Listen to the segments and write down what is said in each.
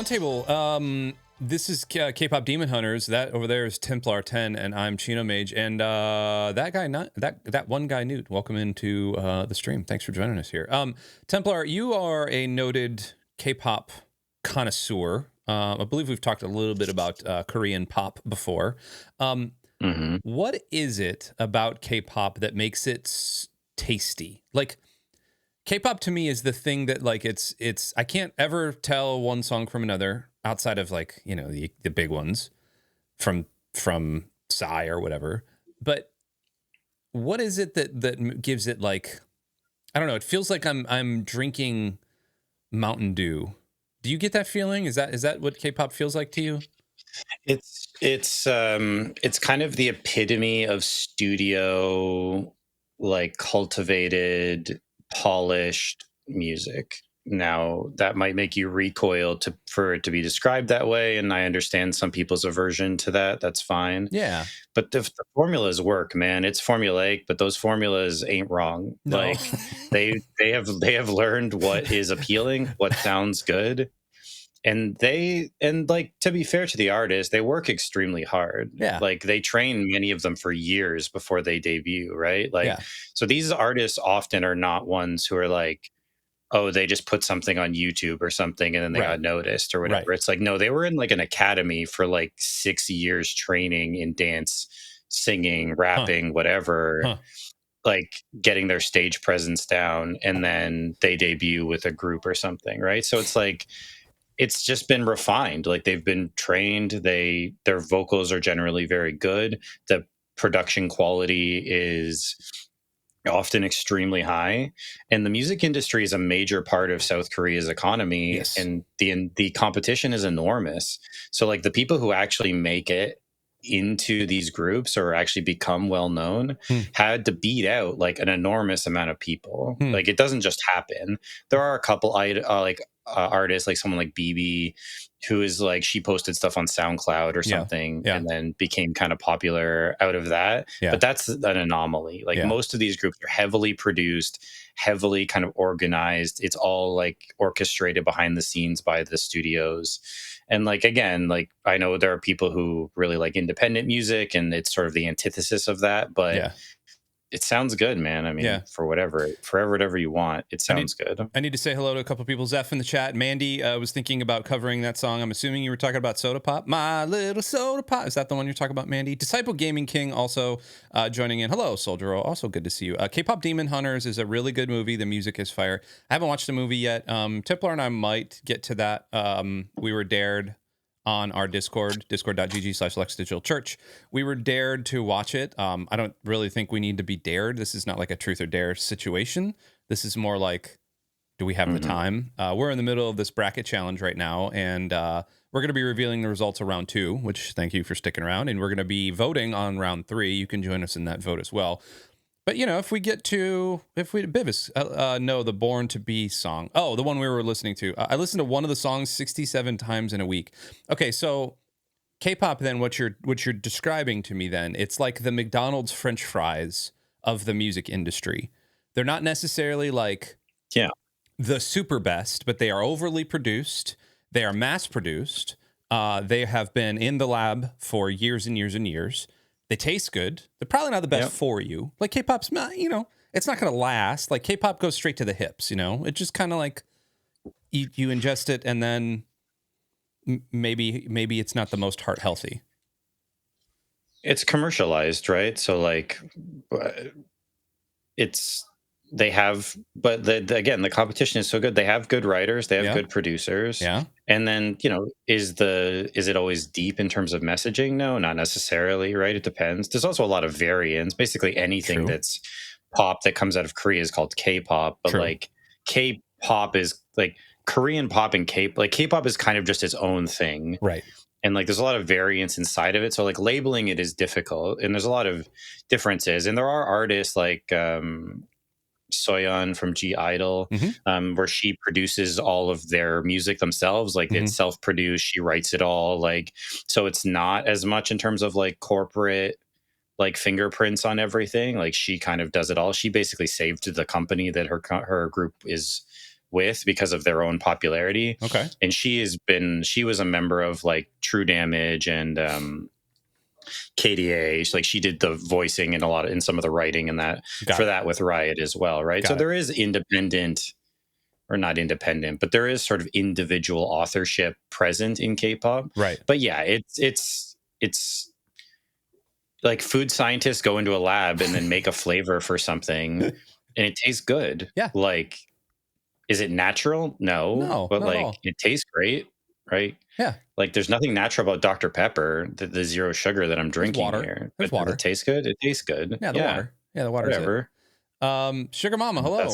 Roundtable. This is K-pop Demon Hunters. That over there is Templar 10, and I'm Chino Mage. And that one guy, Newt. Welcome into the stream. Thanks for joining us here. Templar, you are a noted K-pop connoisseur. I believe we've talked a little bit about Korean pop before. What is it about K-pop that makes it tasty? Like, K-pop to me is the thing that, like, it's I can't ever tell one song from another outside of, like, you know, the big ones from Psy or whatever. But what is it that gives it, like, I don't know, it feels like I'm drinking Mountain Dew. Do you get that feeling? Is that what K-pop feels like to you? It's kind of the epitome of studio, like, cultivated, polished music. Now, that might make you recoil for it to be described that way, and I understand some people's aversion to that. That's fine. Yeah. But the formulas work, man. It's formulaic, but those formulas ain't wrong. No. Like, they have learned what is appealing, what sounds good. And like, to be fair to the artists, they work extremely hard. Yeah. Like, they train many of them for years before they debut, right? Like, Yeah. So these artists often are not ones who are like, oh, they just put something on YouTube or something and then they got noticed or whatever. It's like, no, they were in, like, an academy for like 6 years training in dance, singing, rapping, whatever. Like, getting their stage presence down, and then they debut with a group or something, right? So it's like, it's just been refined. Like, they've been trained. Their vocals are generally very good. The production quality is often extremely high, and the music industry is a major part of South Korea's economy. Yes. And the competition is enormous. So, like, the people who actually make it into these groups or actually become well known had to beat out, like, an enormous amount of people. Like, it doesn't just happen. There are a couple artists, like someone like BB, who is like, she posted stuff on SoundCloud or something and then became kind of popular out of that. But that's an anomaly. Like, most of these groups are heavily produced, heavily kind of organized. It's all, like, orchestrated behind the scenes by the studios. And, like, again, like, I know there are people who really like independent music, and it's sort of the antithesis of that, but it sounds good, man. I mean, for whatever you want, it sounds good. I need to say hello to a couple of people. Zeph in the chat. Mandy was thinking about covering that song. I'm assuming you were talking about Soda Pop. My Little Soda Pop. Is that the one you're talking about, Mandy? Disciple Gaming King also joining in. Hello, Soldier. Also good to see you. K-pop Demon Hunters is a really good movie. The music is fire. I haven't watched the movie yet. Templar and I might get to that. We were dared on our Discord, discord.gg/LexDigitalChurch. We were dared to watch it. I don't really think we need to be dared. This is not like a truth or dare situation. This is more like, do we have the time? We're in the middle of this bracket challenge right now, and we're going to be revealing the results of round 2, which, thank you for sticking around, and we're going to be voting on round 3. You can join us in that vote as well. But, you know, Bivis, no, the Born to Be song. Oh, the one we were listening to. I listened to one of the songs 67 times in a week. Okay, so K-pop, then, what you're describing to me, then, it's like the McDonald's French fries of the music industry. They're not necessarily like the super best, but they are overly produced. They are mass produced. They have been in the lab for years and years and years. They taste good. They're probably not the best for you. Like, K-pop's not, you know, it's not going to last. Like, K-pop goes straight to the hips, you know? It just kind of like you ingest it, and then maybe it's not the most heart healthy. It's commercialized, right? So, like, again, the competition is so good. They have good writers, they have good producers. And then, you know, is it always deep in terms of messaging? No, not necessarily, right? It depends. There's also a lot of variants. Basically anything that's pop that comes out of Korea is called K-pop, but like, K-pop is like Korean pop, and K-pop is kind of just its own thing. Right. And, like, there's a lot of variance inside of it. So, like, labeling it is difficult, and there's a lot of differences. And there are artists like Soyeon from G Idol, where she produces all of their music themselves. Like, it's self-produced. She writes it all. Like, so it's not as much in terms of, like, corporate, like, fingerprints on everything. Like, she kind of does it all. She basically saved the company that her group with because of their own popularity. Okay. And she was a member of like True Damage and KDA. Like she did the voicing and in some of the writing and that that with Riot as well, right? So there is independent, or not independent, but there is sort of individual authorship present in K-pop, right? But yeah, it's like food scientists go into a lab and then make a flavor for something, and it tastes good. Yeah, like, is it natural? No, but like it tastes great, right? Yeah. Like there's nothing natural about Dr. Pepper, the zero sugar that I'm drinking here. There's but water. Does it taste good? It tastes good. Yeah, the water. Yeah, the water. Whatever. Sugar Mama, hello.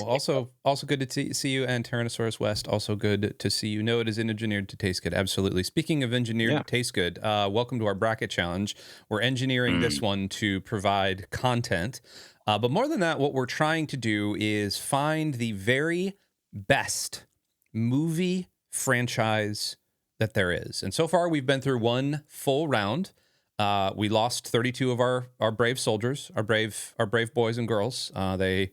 Also good to see you, and Tyrannosaurus West, also good to see you. No, it is engineered to taste good. Absolutely. Speaking of engineered to taste good, welcome to our bracket challenge. We're engineering this one to provide content. But more than that, what we're trying to do is find the very best movie franchise that there is. And so far, we've been through one full round. We lost 32 of our brave soldiers, our brave boys and girls. They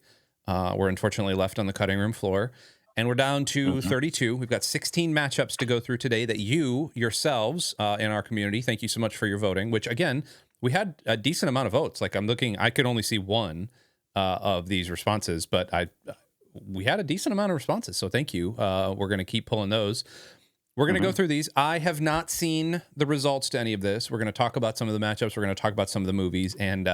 were unfortunately left on the cutting room floor, and we're down to 32. We've got 16 matchups to go through today that you yourselves in our community, thank you so much for your voting, which again, we had a decent amount of votes. Like I'm looking, I could only see one of these responses, but we had a decent amount of responses. So thank you. We're going to keep pulling those. We're going to go through these. I have not seen the results to any of this. We're going to talk about some of the matchups. We're going to talk about some of the movies, and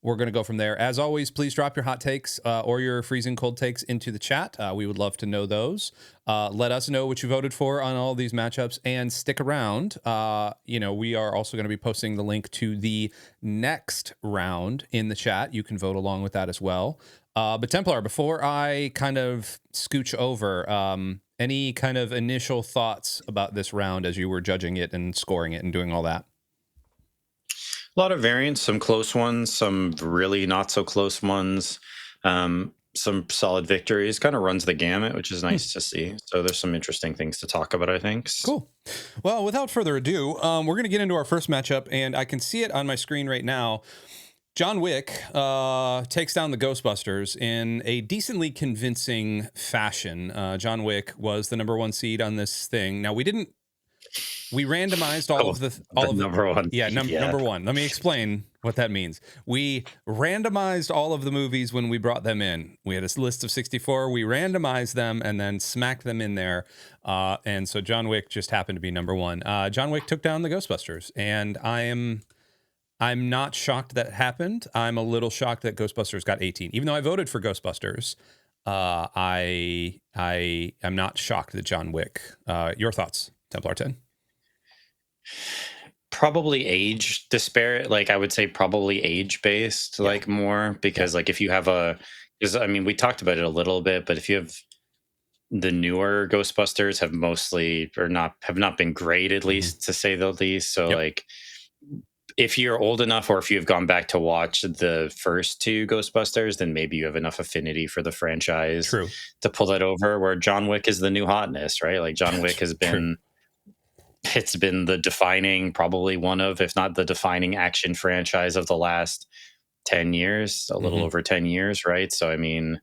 we're going to go from there. As always, please drop your hot takes or your freezing cold takes into the chat. We would love to know those. Let us know what you voted for on all these matchups, and stick around. We are also going to be posting the link to the next round in the chat. You can vote along with that as well. But Templar, before I kind of scooch over, any kind of initial thoughts about this round as you were judging it and scoring it and doing all that? A lot of variants, some close ones, some really not so close ones, some solid victories. Kind of runs the gamut, which is nice to see. So there's some interesting things to talk about, I think. Cool. Well, without further ado, we're going to get into our first matchup, and I can see it on my screen right now. John Wick takes down the Ghostbusters in a decently convincing fashion. John Wick was the number one seed on this thing. Now, we randomized all of the number one. Yeah, number one. Let me explain what that means. We randomized all of the movies when we brought them in. We had a list of 64. We randomized them and then smacked them in there. And so John Wick just happened to be number one. John Wick took down the Ghostbusters, and I'm not shocked that happened. I'm a little shocked that Ghostbusters got 18. Even though I voted for Ghostbusters, I am not shocked that John Wick. Your thoughts, Templar 10? Probably age disparate. Like I would say probably age based, like more, because like if you have we talked about it a little bit, but if you have the newer Ghostbusters have not been great, at least to say the least. So like, if you're old enough, or if you've gone back to watch the first two Ghostbusters, then maybe you have enough affinity for the franchise to pull that over, where John Wick is the new hotness, right? Like John Wick has been, it's been the defining, probably one of, if not the defining action franchise of the last 10 years, a little over 10 years, right? So, I mean,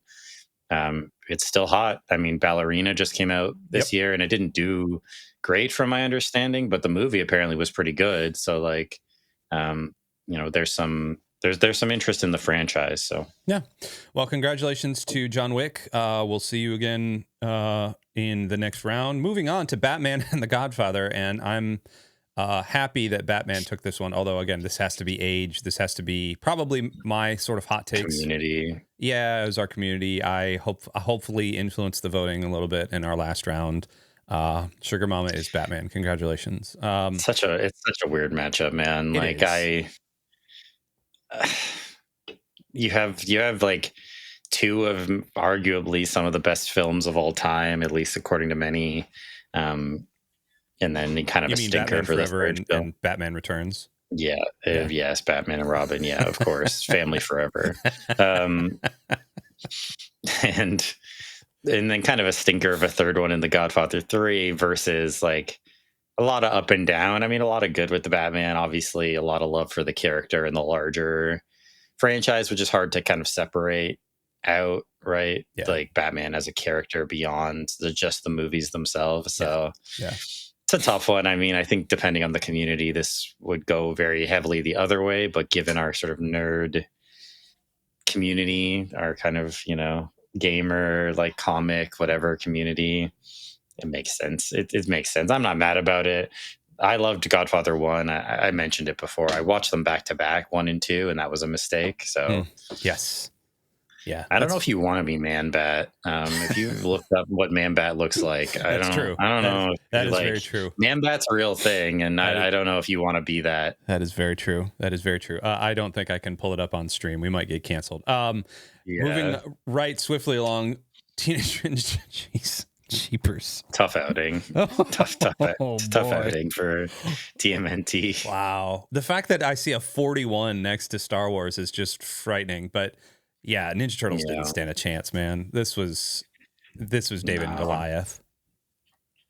it's still hot. I mean, Ballerina just came out this year, and it didn't do great from my understanding, but the movie apparently was pretty good. So like, there's some interest in the franchise. So yeah, well, congratulations to John Wick. We'll see you again in the next round. Moving on to Batman and the Godfather, and I'm happy that Batman took this one. Although again, this has to be age. This has to be probably my sort of hot takes. Community. Yeah, it was our community. I hopefully influenced the voting a little bit in our last round. Sugar Mama is Batman. Congratulations. It's such a weird matchup, man. Like you have like two of arguably some of the best films of all time, at least according to many. And then kind of a stinker Batman for the Forever third and Batman Returns. Yeah. Yes, Batman and Robin. Yeah, of course. Family Forever. And then kind of a stinker of a third one in The Godfather 3 versus like a lot of up and down. I mean, a lot of good with the Batman, obviously, a lot of love for the character and the larger franchise, which is hard to kind of separate out, right? Yeah. Like Batman as a character beyond just the movies themselves. So Yeah. it's a tough one. I mean, I think depending on the community, this would go very heavily the other way. But given our sort of nerd community, our kind of, gamer, like comic, whatever community, it makes sense. It makes sense. I'm not mad about it. I loved Godfather 1. I mentioned it before. I watched them back to back, 1 and 2, and that was a mistake. So yes. Yeah. I don't know if you want to be Man-Bat. If you looked up what Man-Bat looks like, I don't know. That is very true. Man-Bat's a real thing, and I don't know if you want to be that. That is very true. I don't think I can pull it up on stream. We might get canceled. Moving right swiftly along, Teenage Jeez. Jeepers. Tough outing. Tough outing for TMNT. Wow. The fact that I see a 41 next to Star Wars is just frightening. But yeah, Ninja Turtles didn't stand a chance, man. This was David and Goliath.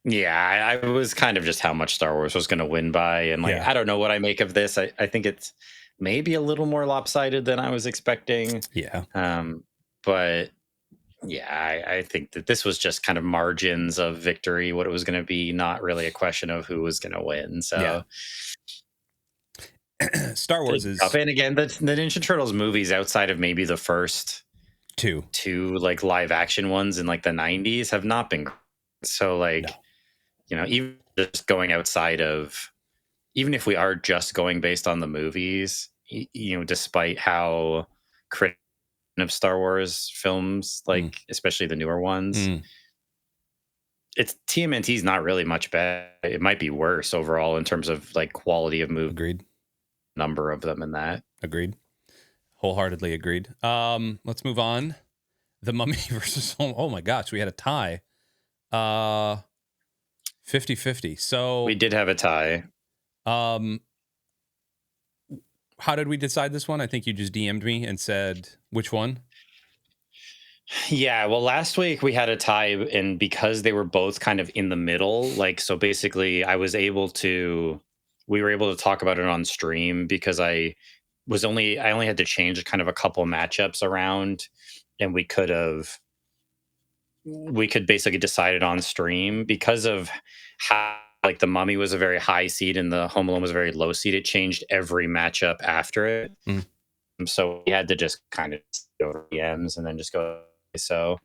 Yeah, I was kind of just how much Star Wars was going to win by. And I don't know what I make of this. I think it's maybe a little more lopsided than I was expecting. Yeah. But yeah, I think that this was just kind of margins of victory, what it was going to be, not really a question of who was going to win. So Star Wars is tough. And again, the Ninja Turtles movies outside of maybe the first two like live action ones in like the 90s have not been great. So even just going outside of, even if we are just going based on the movies, despite how critical of Star Wars films, especially the newer ones, it's TMNT's not really much better. It might be worse overall in terms of like quality of movie. Agreed. Number of them in that. Agreed. Wholeheartedly agreed. Let's move on. The Mummy versus oh my gosh, we had a tie. 50-50. So we did have a tie. How did we decide this one? I think you just DM'd me and said which one. Yeah, well, last week we had a tie, and because they were both kind of in the middle, so basically we were able to talk about it on stream because I only had to change kind of a couple matchups around, and we could basically decide it on stream because of how the Mummy was a very high seed and the Home Alone was a very low seed. It changed every matchup after it. So we had to just kind of go to DMs and then just go. So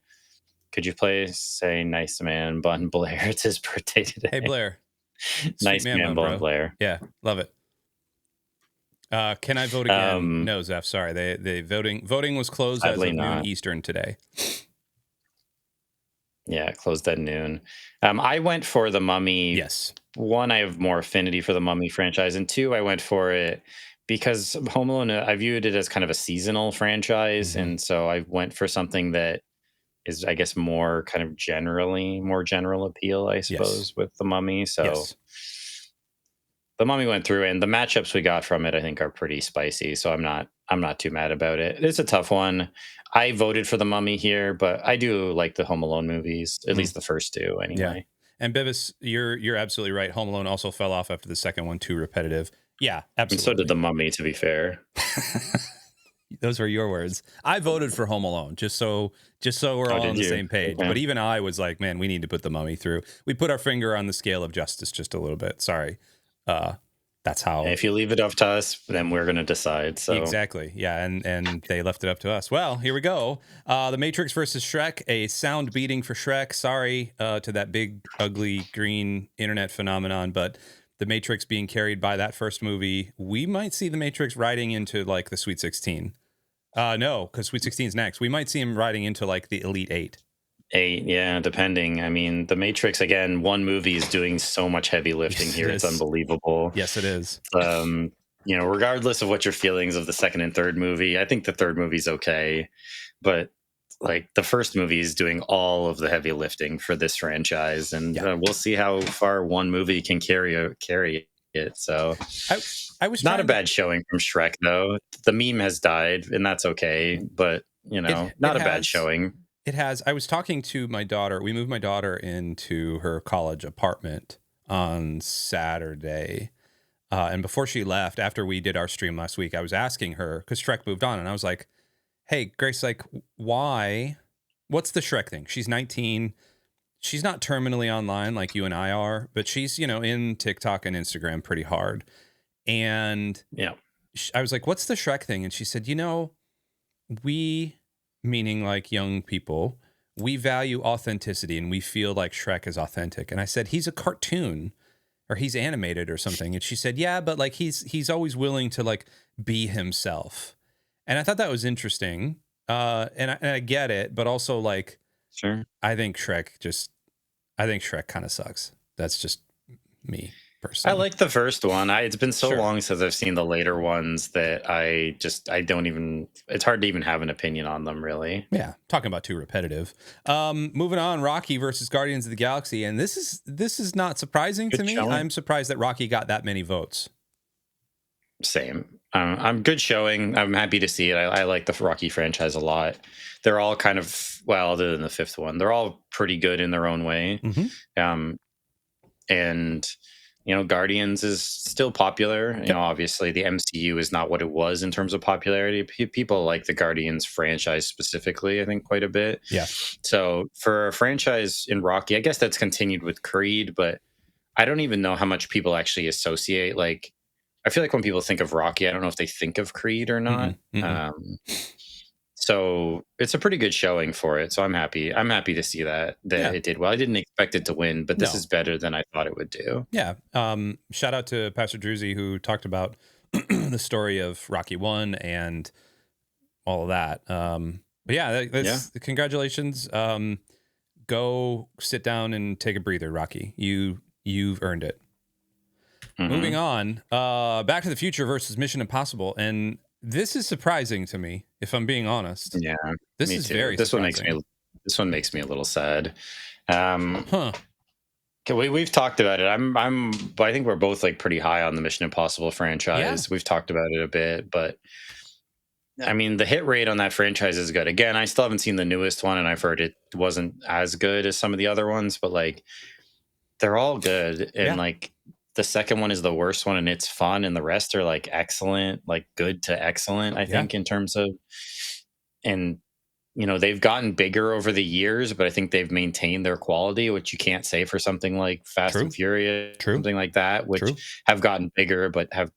could you say nice man Bun Blair? It's his birthday today. Hey Blair. Nice man Bun Blair. Yeah, love it. Can I vote again? No, Zeph, sorry. They voting was closed as of noon Eastern today. Yeah, it closed at noon. I went for the Mummy. Yes. One, I have more affinity for the Mummy franchise, and two, I went for it because Home Alone, I viewed it as kind of a seasonal franchise, and so I went for something that is, I guess, more kind of more general appeal, I suppose, with the Mummy. So the Mummy went through, and the matchups we got from it, I think, are pretty spicy. So I'm not too mad about it. It's a tough one. I voted for the Mummy here, but I do like the Home Alone movies, at least the first two, anyway. Yeah. And Bevis, you're absolutely right. Home Alone also fell off after the second one, too repetitive. Yeah, absolutely. And so did the Mummy, to be fair. Those are your words. I voted for Home Alone just so we're all on the same page. Okay. But even I was like, man, we need to put the Mummy through. We put our finger on the scale of justice just a little bit. Sorry. That's how. And if you leave it up to us, then we're going to decide. So exactly, yeah, and they left it up to us. Well, here we go. The Matrix versus Shrek, a sound beating for Shrek. Sorry to that big, ugly, green internet phenomenon, but the Matrix being carried by that first movie, we might see the Matrix riding into the Sweet 16. No, because Sweet 16 is next. We might see him riding into the Elite 8. 8, yeah, depending. I mean, The Matrix, again, one movie is doing so much heavy lifting here. It's unbelievable. Yes, it is. Regardless of what your feelings of the second and third movie, I think the third movie's okay. But the first movie is doing all of the heavy lifting for this franchise. And we'll see how far one movie can carry it. So I was not a bad showing from Shrek, though. The meme has died, and that's okay. But, not a bad showing. It has. I was talking to my daughter. We moved my daughter into her college apartment on Saturday. And before she left, after we did our stream last week, I was asking her, because Shrek moved on, and I was like, hey, Grace, like, what's the Shrek thing? She's 19. She's not terminally online like you and I are, but she's, in TikTok and Instagram pretty hard. And Yeah. I was like, what's the Shrek thing? And she said, we, meaning like young people, we value authenticity and we feel like Shrek is authentic. And I said, he's a cartoon or he's animated or something. And she said, yeah, but like he's always willing to like be himself. And I thought that was interesting. And I get it, but also like, Sure. I think Shrek kind of sucks. That's just me personally. I like the first one. It's been so long since I've seen the later ones that I don't even, it's hard to even have an opinion on them, really. Yeah, talking about too repetitive. Moving on, Rocky versus Guardians of the Galaxy, and this is not surprising to me. Showing. I'm surprised that Rocky got that many votes. Same. I'm good showing. I'm happy to see it. I like the Rocky franchise a lot. They're all kind of, well, other than the fifth one, they're all pretty good in their own way. Mm-hmm. And Guardians is still popular. Obviously the MCU is not what it was in terms of popularity. People like the Guardians franchise specifically, I think, quite a bit. Yeah. So for a franchise in Rocky, I guess that's continued with Creed, but I don't even know how much people actually associate. Like, I feel like when people think of Rocky, I don't know if they think of Creed or not. Mm-hmm. So it's a pretty good showing for it. So I'm happy. I'm happy to see that it did well. I didn't expect it to win, but this is better than I thought it would do. Yeah. Shout out to Pastor Druzy, who talked about the story of Rocky 1 and all of that. But yeah, congratulations. Go sit down and take a breather, Rocky. You've earned it. Mm-hmm. Moving on, Back to the Future versus Mission Impossible, and this is surprising to me, if I'm being honest. Yeah, this is too. Very. This surprising. This one makes me a little sad. We've talked about it. I think we're both like pretty high on the Mission Impossible franchise. Yeah. We've talked about it a bit, but I mean, the hit rate on that franchise is good. Again, I still haven't seen the newest one, and I've heard it wasn't as good as some of the other ones, but like they're all good, and like. The second one is the worst one, and it's fun, and the rest are like excellent, like good to excellent, I think, in terms of, and they've gotten bigger over the years, but I think they've maintained their quality, which you can't say for something like Fast and Furious, something like that, which have gotten bigger, but have,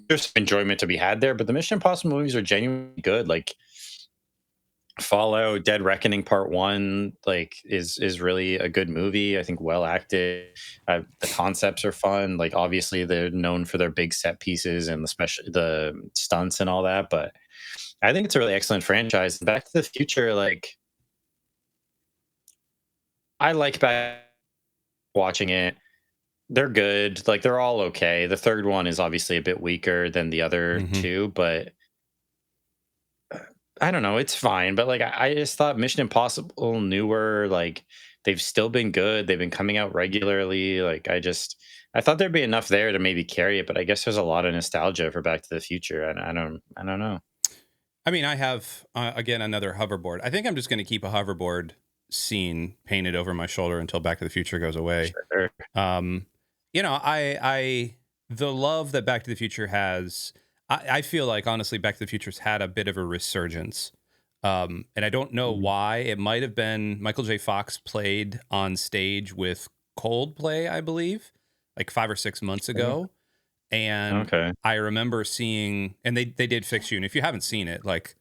there's some enjoyment to be had there. But the Mission Impossible movies are genuinely good. Like Fallout, Dead Reckoning Part 1, like is really a good movie. I think well acted. The concepts are fun. Like obviously they're known for their big set pieces and the stunts and all that, but I think it's a really excellent franchise. Back to the Future, like I like back watching it. They're good. Like they're all okay. The third one is obviously a bit weaker than the other two, but I don't know. It's fine, but like I just thought Mission Impossible newer, like they've still been good. They've been coming out regularly. Like I thought there'd be enough there to maybe carry it, but I guess there's a lot of nostalgia for Back to the Future, and I don't know. I mean, I have again another hoverboard. I think I'm just going to keep a hoverboard scene painted over my shoulder until Back to the Future goes away. Sure. The love that Back to the Future has. I feel like, honestly, Back to the Future's had a bit of a resurgence. And I don't know why. It might have been Michael J. Fox played on stage with Coldplay, I believe, like 5 or 6 months ago. And I remember seeing, and they did Fix You. And if you haven't seen it, like,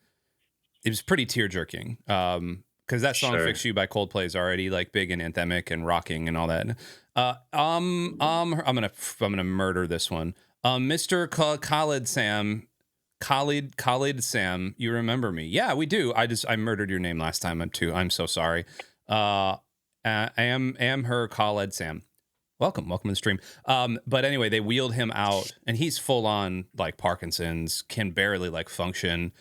it was pretty tear-jerking. Because that song Fix You by Coldplay is already like big and anthemic and rocking and all that. I'm gonna murder this one. Mr. Khalid Sam, you remember me? Yeah, we do. I murdered your name last time too. I'm so sorry. Am her Khalid Sam. Welcome to the stream. But anyway, they wheeled him out, and he's full on like Parkinson's, can barely like function,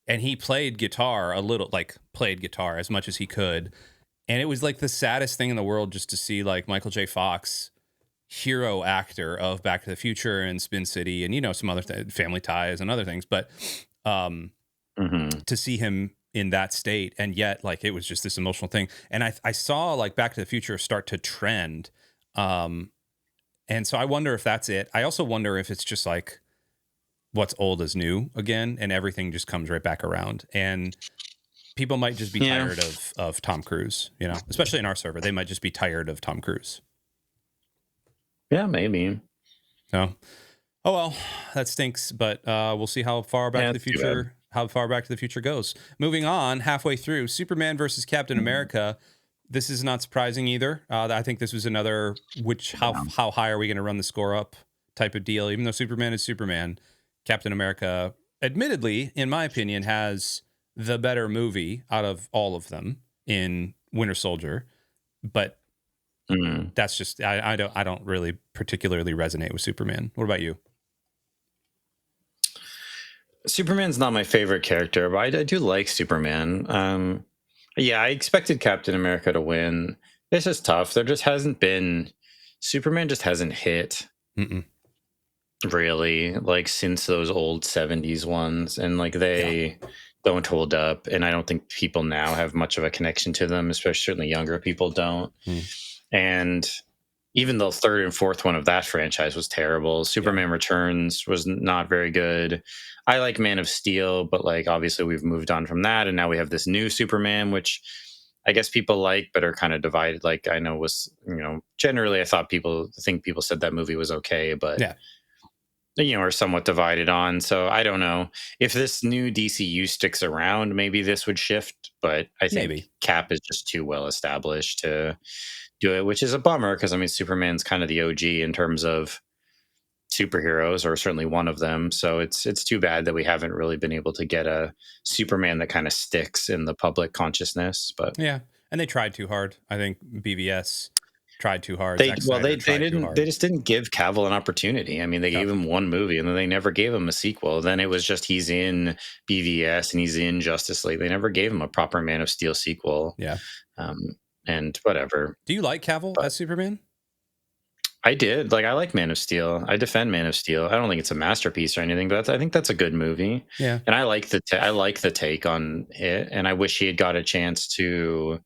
and he played guitar as much as he could, and it was like the saddest thing in the world just to see like Michael J. Fox, hero actor of Back to the Future and Spin City and some other Family Ties and other things, but to see him in that state, and yet like it was just this emotional thing. And I saw like Back to the Future start to trend, and so I wonder if that's it. I also wonder if it's just like what's old is new again, and everything just comes right back around. And people might just be tired of Tom Cruise, you know, especially in our server. They might just be tired of Tom Cruise. Yeah, maybe. So, oh well, that stinks. But we'll see how far Back to the Future, goes. Moving on, halfway through, Superman versus Captain America. This is not surprising either. I think this was another how high are we going to run the score up type of deal. Even though Superman is Superman, Captain America, admittedly, in my opinion, has the better movie out of all of them in Winter Soldier. But that's just I don't really particularly resonate with Superman. What about you? Superman's not my favorite character, but I do like Superman. Yeah, I expected Captain America to win. It's just tough. There just hasn't been Superman just hasn't hit really like since those old 70s ones, and like they don't hold up, and I don't think people now have much of a connection to them, especially certainly younger people don't. And even the third and fourth one of that franchise was terrible. Superman Returns was not very good. I like Man of Steel, but like obviously we've moved on from that, and now we have this new Superman, which I guess people like, but are kind of divided. Like I know was, you know, generally I think people said that movie was okay, but you know, are somewhat divided on. So I don't know if this new DCU sticks around, maybe this would shift, but I think Cap is just too well established to do it, which is a bummer because I mean Superman's kind of the OG in terms of superheroes, or certainly one of them. So it's too bad that we haven't really been able to get a Superman that kind of sticks in the public consciousness. But yeah, and they tried too hard. I think BVS tried too hard. They just didn't give Cavill an opportunity. I mean, they gave him one movie and then they never gave him a sequel. Then it was just he's in BVS and he's in Justice League. They never gave him a proper Man of Steel sequel. Yeah. And whatever. Do you like Cavill as Superman? I did. Like, I like Man of Steel. I defend Man of Steel. I don't think it's a masterpiece or anything, but I think that's a good movie. Yeah. And I like the take on it, and I wish he had got a chance to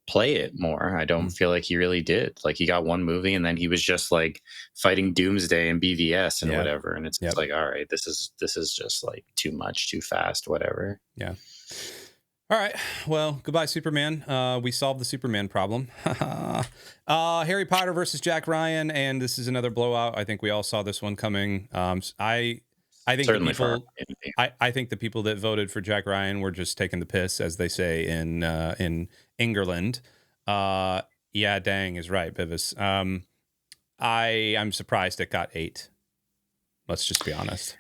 play it more. I don't feel like he really did. Like, he got one movie and then he was just like fighting Doomsday and BVS and whatever. And it's like, all right, this is just like too much, too fast, whatever. Yeah. All right. Well, goodbye, Superman. We solved the Superman problem. Harry Potter versus Jack Ryan, and this is another blowout. I think we all saw this one coming. I think certainly I think the people that voted for Jack Ryan were just taking the piss, as they say in England. Yeah, dang is right, Beavis. I'm surprised it got 8. Let's just be honest.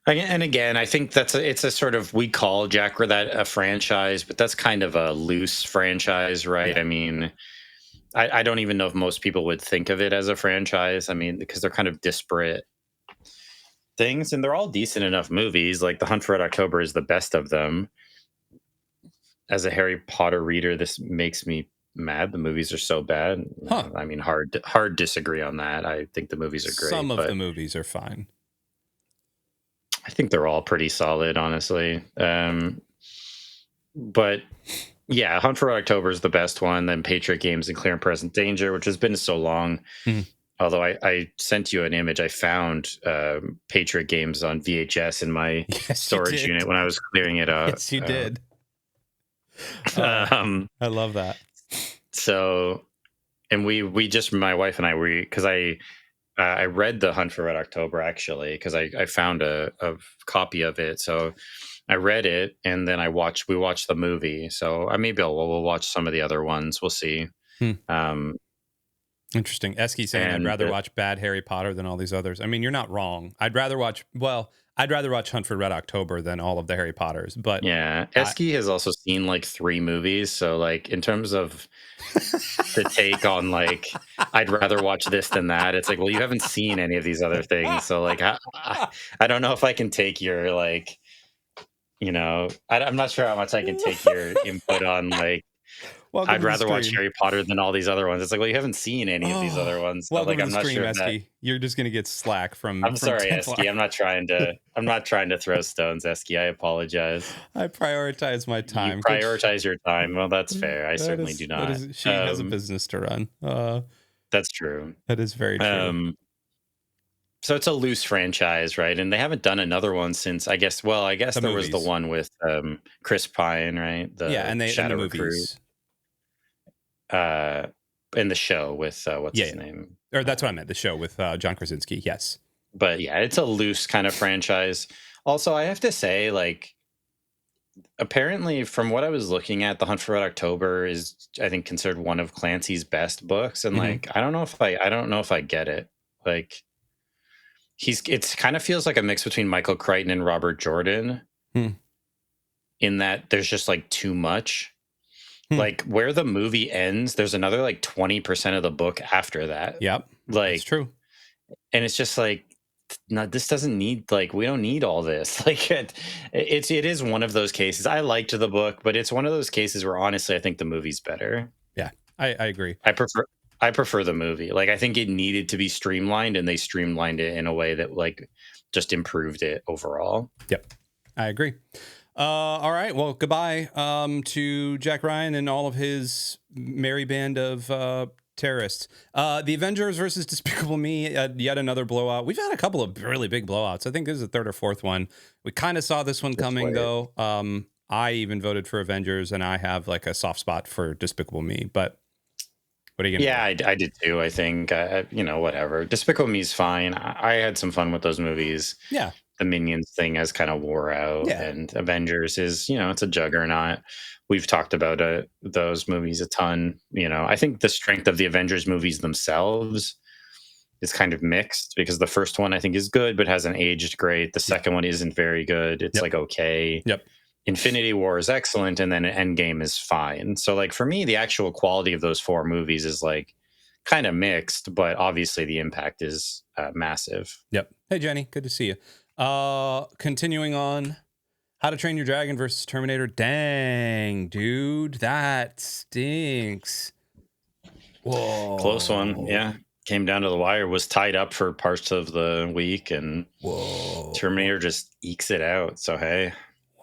And again, I think it's a sort of, we call Jack that a franchise, but that's kind of a loose franchise, right? Yeah. I mean, I don't even know if most people would think of it as a franchise. I mean, because they're kind of disparate things, and they're all decent enough movies. Like The Hunt for Red October is the best of them. As a Harry Potter reader, this makes me mad. The movies are so bad. I mean, hard disagree on that. I think the movies are great. Some of the movies are fine. I think they're all pretty solid, honestly. But yeah, Hunt for Red October is the best one. Then Patriot Games and Clear and Present Danger, which has been so long. Although I sent you an image, I found Patriot Games on VHS in my storage unit when I was clearing it out. Yes, you did. I love that. So, and we just, my wife and I, because I read The Hunt for Red October, actually, because I found a copy of it. So I read it, and then we watched the movie. So maybe we'll watch some of the other ones. We'll see. Interesting. Esky saying I'd rather watch bad Harry Potter than all these others. I mean, you're not wrong. I'd rather watch Hunt for Red October than all of the Harry Potters. But yeah, Esky has also seen like 3 movies. So like in terms of the take on like, I'd rather watch this than that. It's like, well, you haven't seen any of these other things. So like, I don't know if I can take your like, you know, I'm not sure how much I can take your input on like, welcome I'd rather watch Harry Potter than all these other ones. It's like, well, you haven't seen any of these other ones. So like, I'm not sure Esky. You're just gonna get slack from. I'm sorry, Esky. I'm not trying to throw stones, Esky. I apologize. I prioritize my time. You prioritize your time. Well, that's fair. I certainly do not. She has a business to run. That's true. That is very true. So it's a loose franchise, right? And they haven't done another one since, I guess The there was the movies. one with Chris Pine, right? Yeah, The and the Shadow Recruit. movies. Uh in the show with what's Yeah, his yeah. name? Or that's what I meant. The show with John Krasinski. Yes. But yeah, it's a loose kind of franchise. Also, I have to say, like, apparently from what I was looking at, The Hunt for Red October is, I think, considered one of Clancy's best books. And Mhm. like, I don't know if I get it. Like, it's kind of feels like a mix between Michael Crichton and Robert Jordan, Hmm. in that there's just like too much. Hmm. Like, where the movie ends, there's another like 20% of the book after that. Yep. That's Like, true. and it's just like, no, this doesn't need, like, we don't need all this. Like, it is one of those cases. I liked the book, but it's one of those cases where honestly I think the movie's better. Yeah, I agree. I prefer the movie. Like, I think it needed to be streamlined, and they streamlined it in a way that like just improved it overall. Yep, I agree. All right. Well, goodbye to Jack Ryan and all of his merry band of terrorists. The Avengers versus Despicable Me, yet another blowout. We've had a couple of really big blowouts. I think this is the third or fourth one. We kind of saw this one coming, though. I even voted for Avengers, and I have like a soft spot for Despicable Me. But what are you gonna do? I did too. I think whatever. Despicable Me's fine. I had some fun with those movies. Yeah. The Minions thing has kind of wore out, Yeah. and Avengers is, it's a juggernaut. We've talked about those movies a ton. I think the strength of the Avengers movies themselves is kind of mixed, because the first one I think is good but hasn't aged great. The second one isn't very good. It's like okay. Yep. Infinity War is excellent, and then Endgame is fine. So like for me, the actual quality of those four movies is like kind of mixed, but obviously the impact is massive. Yep. Hey, Jenny, good to see you. Continuing on, How to Train Your Dragon versus Terminator. Dang, dude, that stinks. Whoa. Close one. Yeah. Came down to the wire, was tied up for parts of the week, and Terminator just ekes it out. So, hey.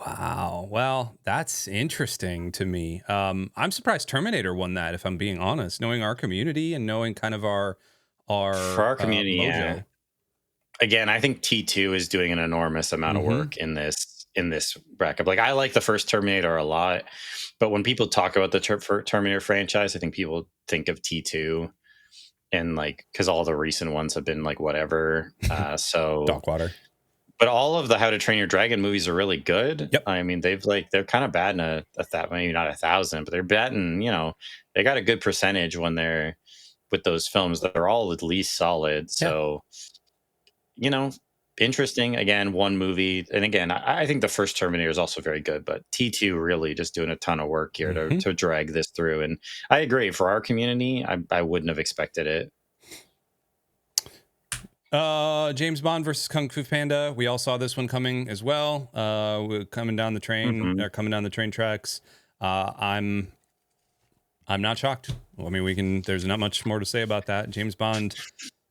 Wow. Well, that's interesting to me. I'm surprised Terminator won that, if I'm being honest, knowing our community and knowing kind of our for our community. mojo. Yeah. Again, I think T2 is doing an enormous amount of work in this bracket. Like, I like the first Terminator a lot, but when people talk about the Terminator franchise, I think people think of T2, and like, because all the recent ones have been like whatever. So Darkwater. But all of the How to Train Your Dragon movies are really good. Yep. I mean, they're kind of batting maybe not 1,000, but they're batting, they got a good percentage when they're with those films. They're all at least solid. So, interesting. Again, one movie. And again, I think the first Terminator is also very good, but T2 really just doing a ton of work here to drag this through. And I agree, for our community, I wouldn't have expected it. James Bond versus Kung Fu Panda. We all saw this one coming as well. We're coming down the train, or coming down the train tracks. I'm not shocked. Well, I mean, there's not much more to say about that. James Bond.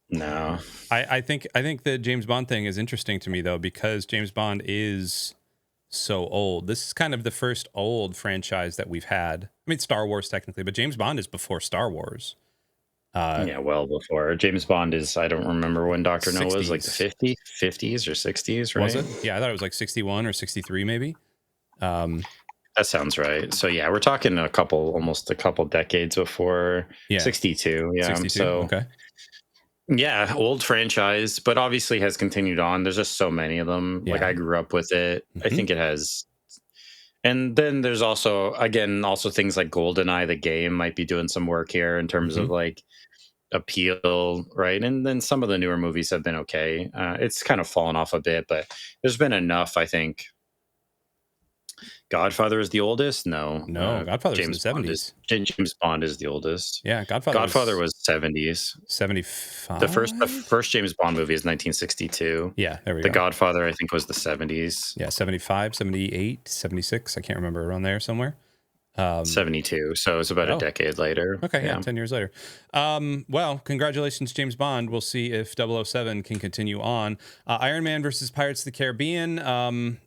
No, I think the James Bond thing is interesting to me, though, because James Bond is so old. This is kind of the first old franchise that we've had. I mean, Star Wars technically, but James Bond is before Star Wars. Well before. James Bond is, I don't remember when Dr. No was, like the 50s or 60s, right? Was it? Yeah, I thought it was like 61 or 63 maybe. That sounds right. So yeah, we're talking almost a couple decades before. 62. Yeah. 62? So okay. Yeah, old franchise, but obviously has continued on. There's just so many of them. Yeah. Like, I grew up with it. I think it has. And then there's also things like GoldenEye, the game, might be doing some work here in terms of like appeal, right? And then some of the newer movies have been okay. It's kind of fallen off a bit, but there's been enough, I think. Godfather is the oldest? No. Godfather's in the 70s. James Bond is the oldest. Yeah, Godfather was 70s. 75? The first James Bond movie is 1962. Yeah, there we go. The Godfather, I think, was the 70s. Yeah, 75, 78, 76. I can't remember, around there somewhere. 72. So it's about a decade later. Okay, yeah, 10 years later. Well, congratulations, James Bond. We'll see if 007 can continue on. Iron Man versus Pirates of the Caribbean.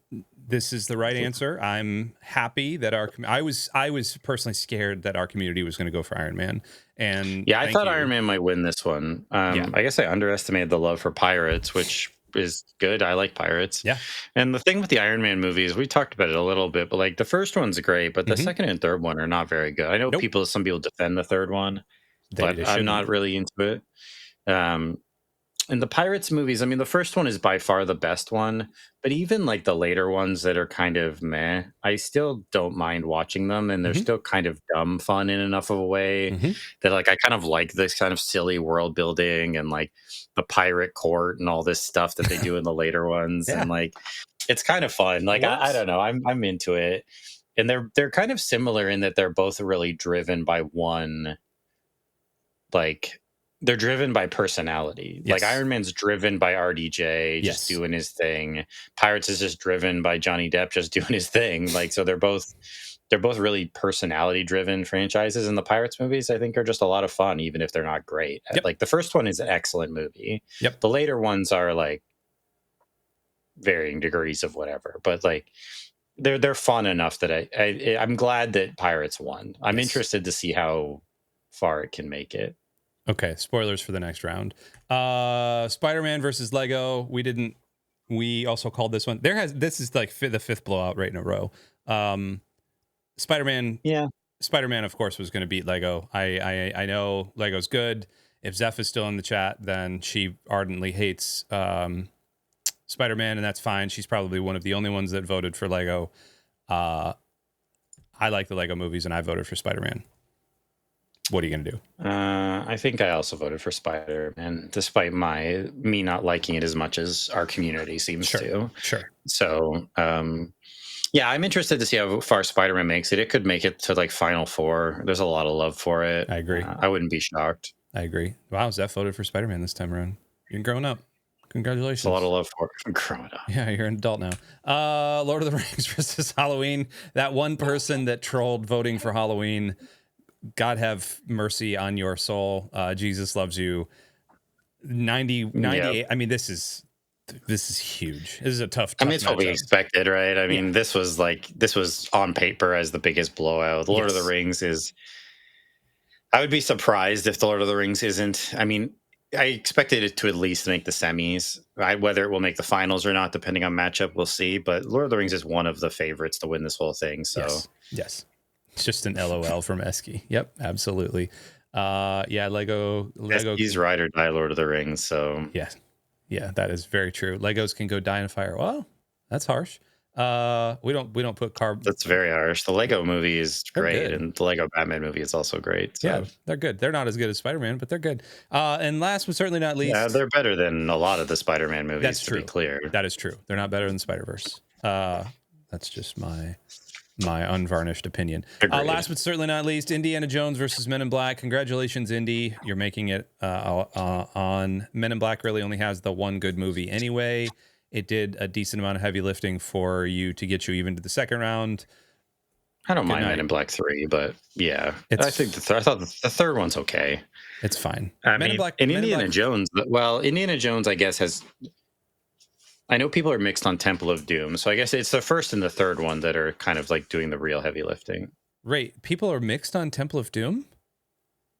This is the right answer. I'm happy that I was personally scared that our community was going to go for Iron Man. And Yeah, I thought you. Iron Man might win this one. Yeah. I guess I underestimated the love for pirates, which is good. I like pirates. Yeah. And the thing with the Iron Man movies, we talked about it a little bit, but like the first one's great, but the second and third one are not very good. I know Nope. some people defend the third one, but I'm shouldn't. not really into it. And the Pirates movies, I mean, the first one is by far the best one, but even like the later ones that are kind of meh, I still don't mind watching them, and they're still kind of dumb fun in enough of a way that like I kind of like this kind of silly world building and like the pirate court and all this stuff that they do in the later ones, and like it's kind of fun. Like I don't know, I'm into it, and they're kind of similar in that they're both really driven by one, like. They're driven by personality. Like Iron Man's driven by RDJ just doing his thing. Pirates is just driven by Johnny Depp just doing his thing. Like, so they're both really personality driven franchises. And the Pirates movies, I think, are just a lot of fun, even if they're not great. Like the first one is an excellent movie. The later ones are like varying degrees of whatever, but like they're fun enough that I'm glad that Pirates won. I'm interested to see how far it can make it. Okay, spoilers for the next round. Spider-Man versus Lego. We also called this one. This is like the fifth blowout right in a row. Spider-Man. Yeah. Spider-Man, of course, was going to beat Lego. I know Lego's good. If Zeph is still in the chat, then she ardently hates Spider-Man, and that's fine. She's probably one of the only ones that voted for Lego. I like the Lego movies, and I voted for Spider-Man. What are you going to do? I think I also voted for Spider-Man, despite me not liking it as much as our community seems to. Sure. So, yeah, I'm interested to see how far Spider-Man makes it. It could make it to like Final Four. There's a lot of love for it. I agree. I wouldn't be shocked. I agree. Wow, Zeph voted for Spider-Man this time around. You're growing up. Congratulations. It's a lot of love for it. Growing up. Yeah, you're an adult now. Lord of the Rings versus Halloween. That one person that trolled voting for Halloween, God have mercy on your soul. Jesus loves you. 98. I mean, this is huge. This is a tough. I mean, it's what we expected, right? I mean, this was on paper as the biggest blowout. The Lord of the Rings is. I would be surprised if the Lord of the Rings isn't. I mean, I expected it to at least make the semis. Whether it will make the finals or not, depending on matchup, we'll see. But Lord of the Rings is one of the favorites to win this whole thing. So yes. It's just an LOL from Esky. Yep, absolutely. Lego. He's ride or die Lord of the Rings. So yeah, that is very true. Legos can go die in a fire. Well, that's harsh. We don't put carb. That's very harsh. The Lego movie is great, and the Lego Batman movie is also great. So. Yeah, they're good. They're not as good as Spider-Man, but they're good. And last but certainly not least, they're better than a lot of the Spider-Man movies. That's true. To be clear, that is true. They're not better than Spider-Verse. That's just my unvarnished opinion. Last but certainly not least, Indiana Jones versus Men in Black. Congratulations, Indy. You're making it on Men in Black. Really only has the one good movie anyway. It did a decent amount of heavy lifting for you to get you even to the second round. I don't mind Men in Black 3, but yeah. I think I thought the third one's okay. It's fine. Men in Black, and Indiana Jones, well, Indiana Jones, I guess, has... I know people are mixed on Temple of Doom, so I guess it's the first and the third one that are kind of like doing the real heavy lifting. Right. People are mixed on Temple of Doom?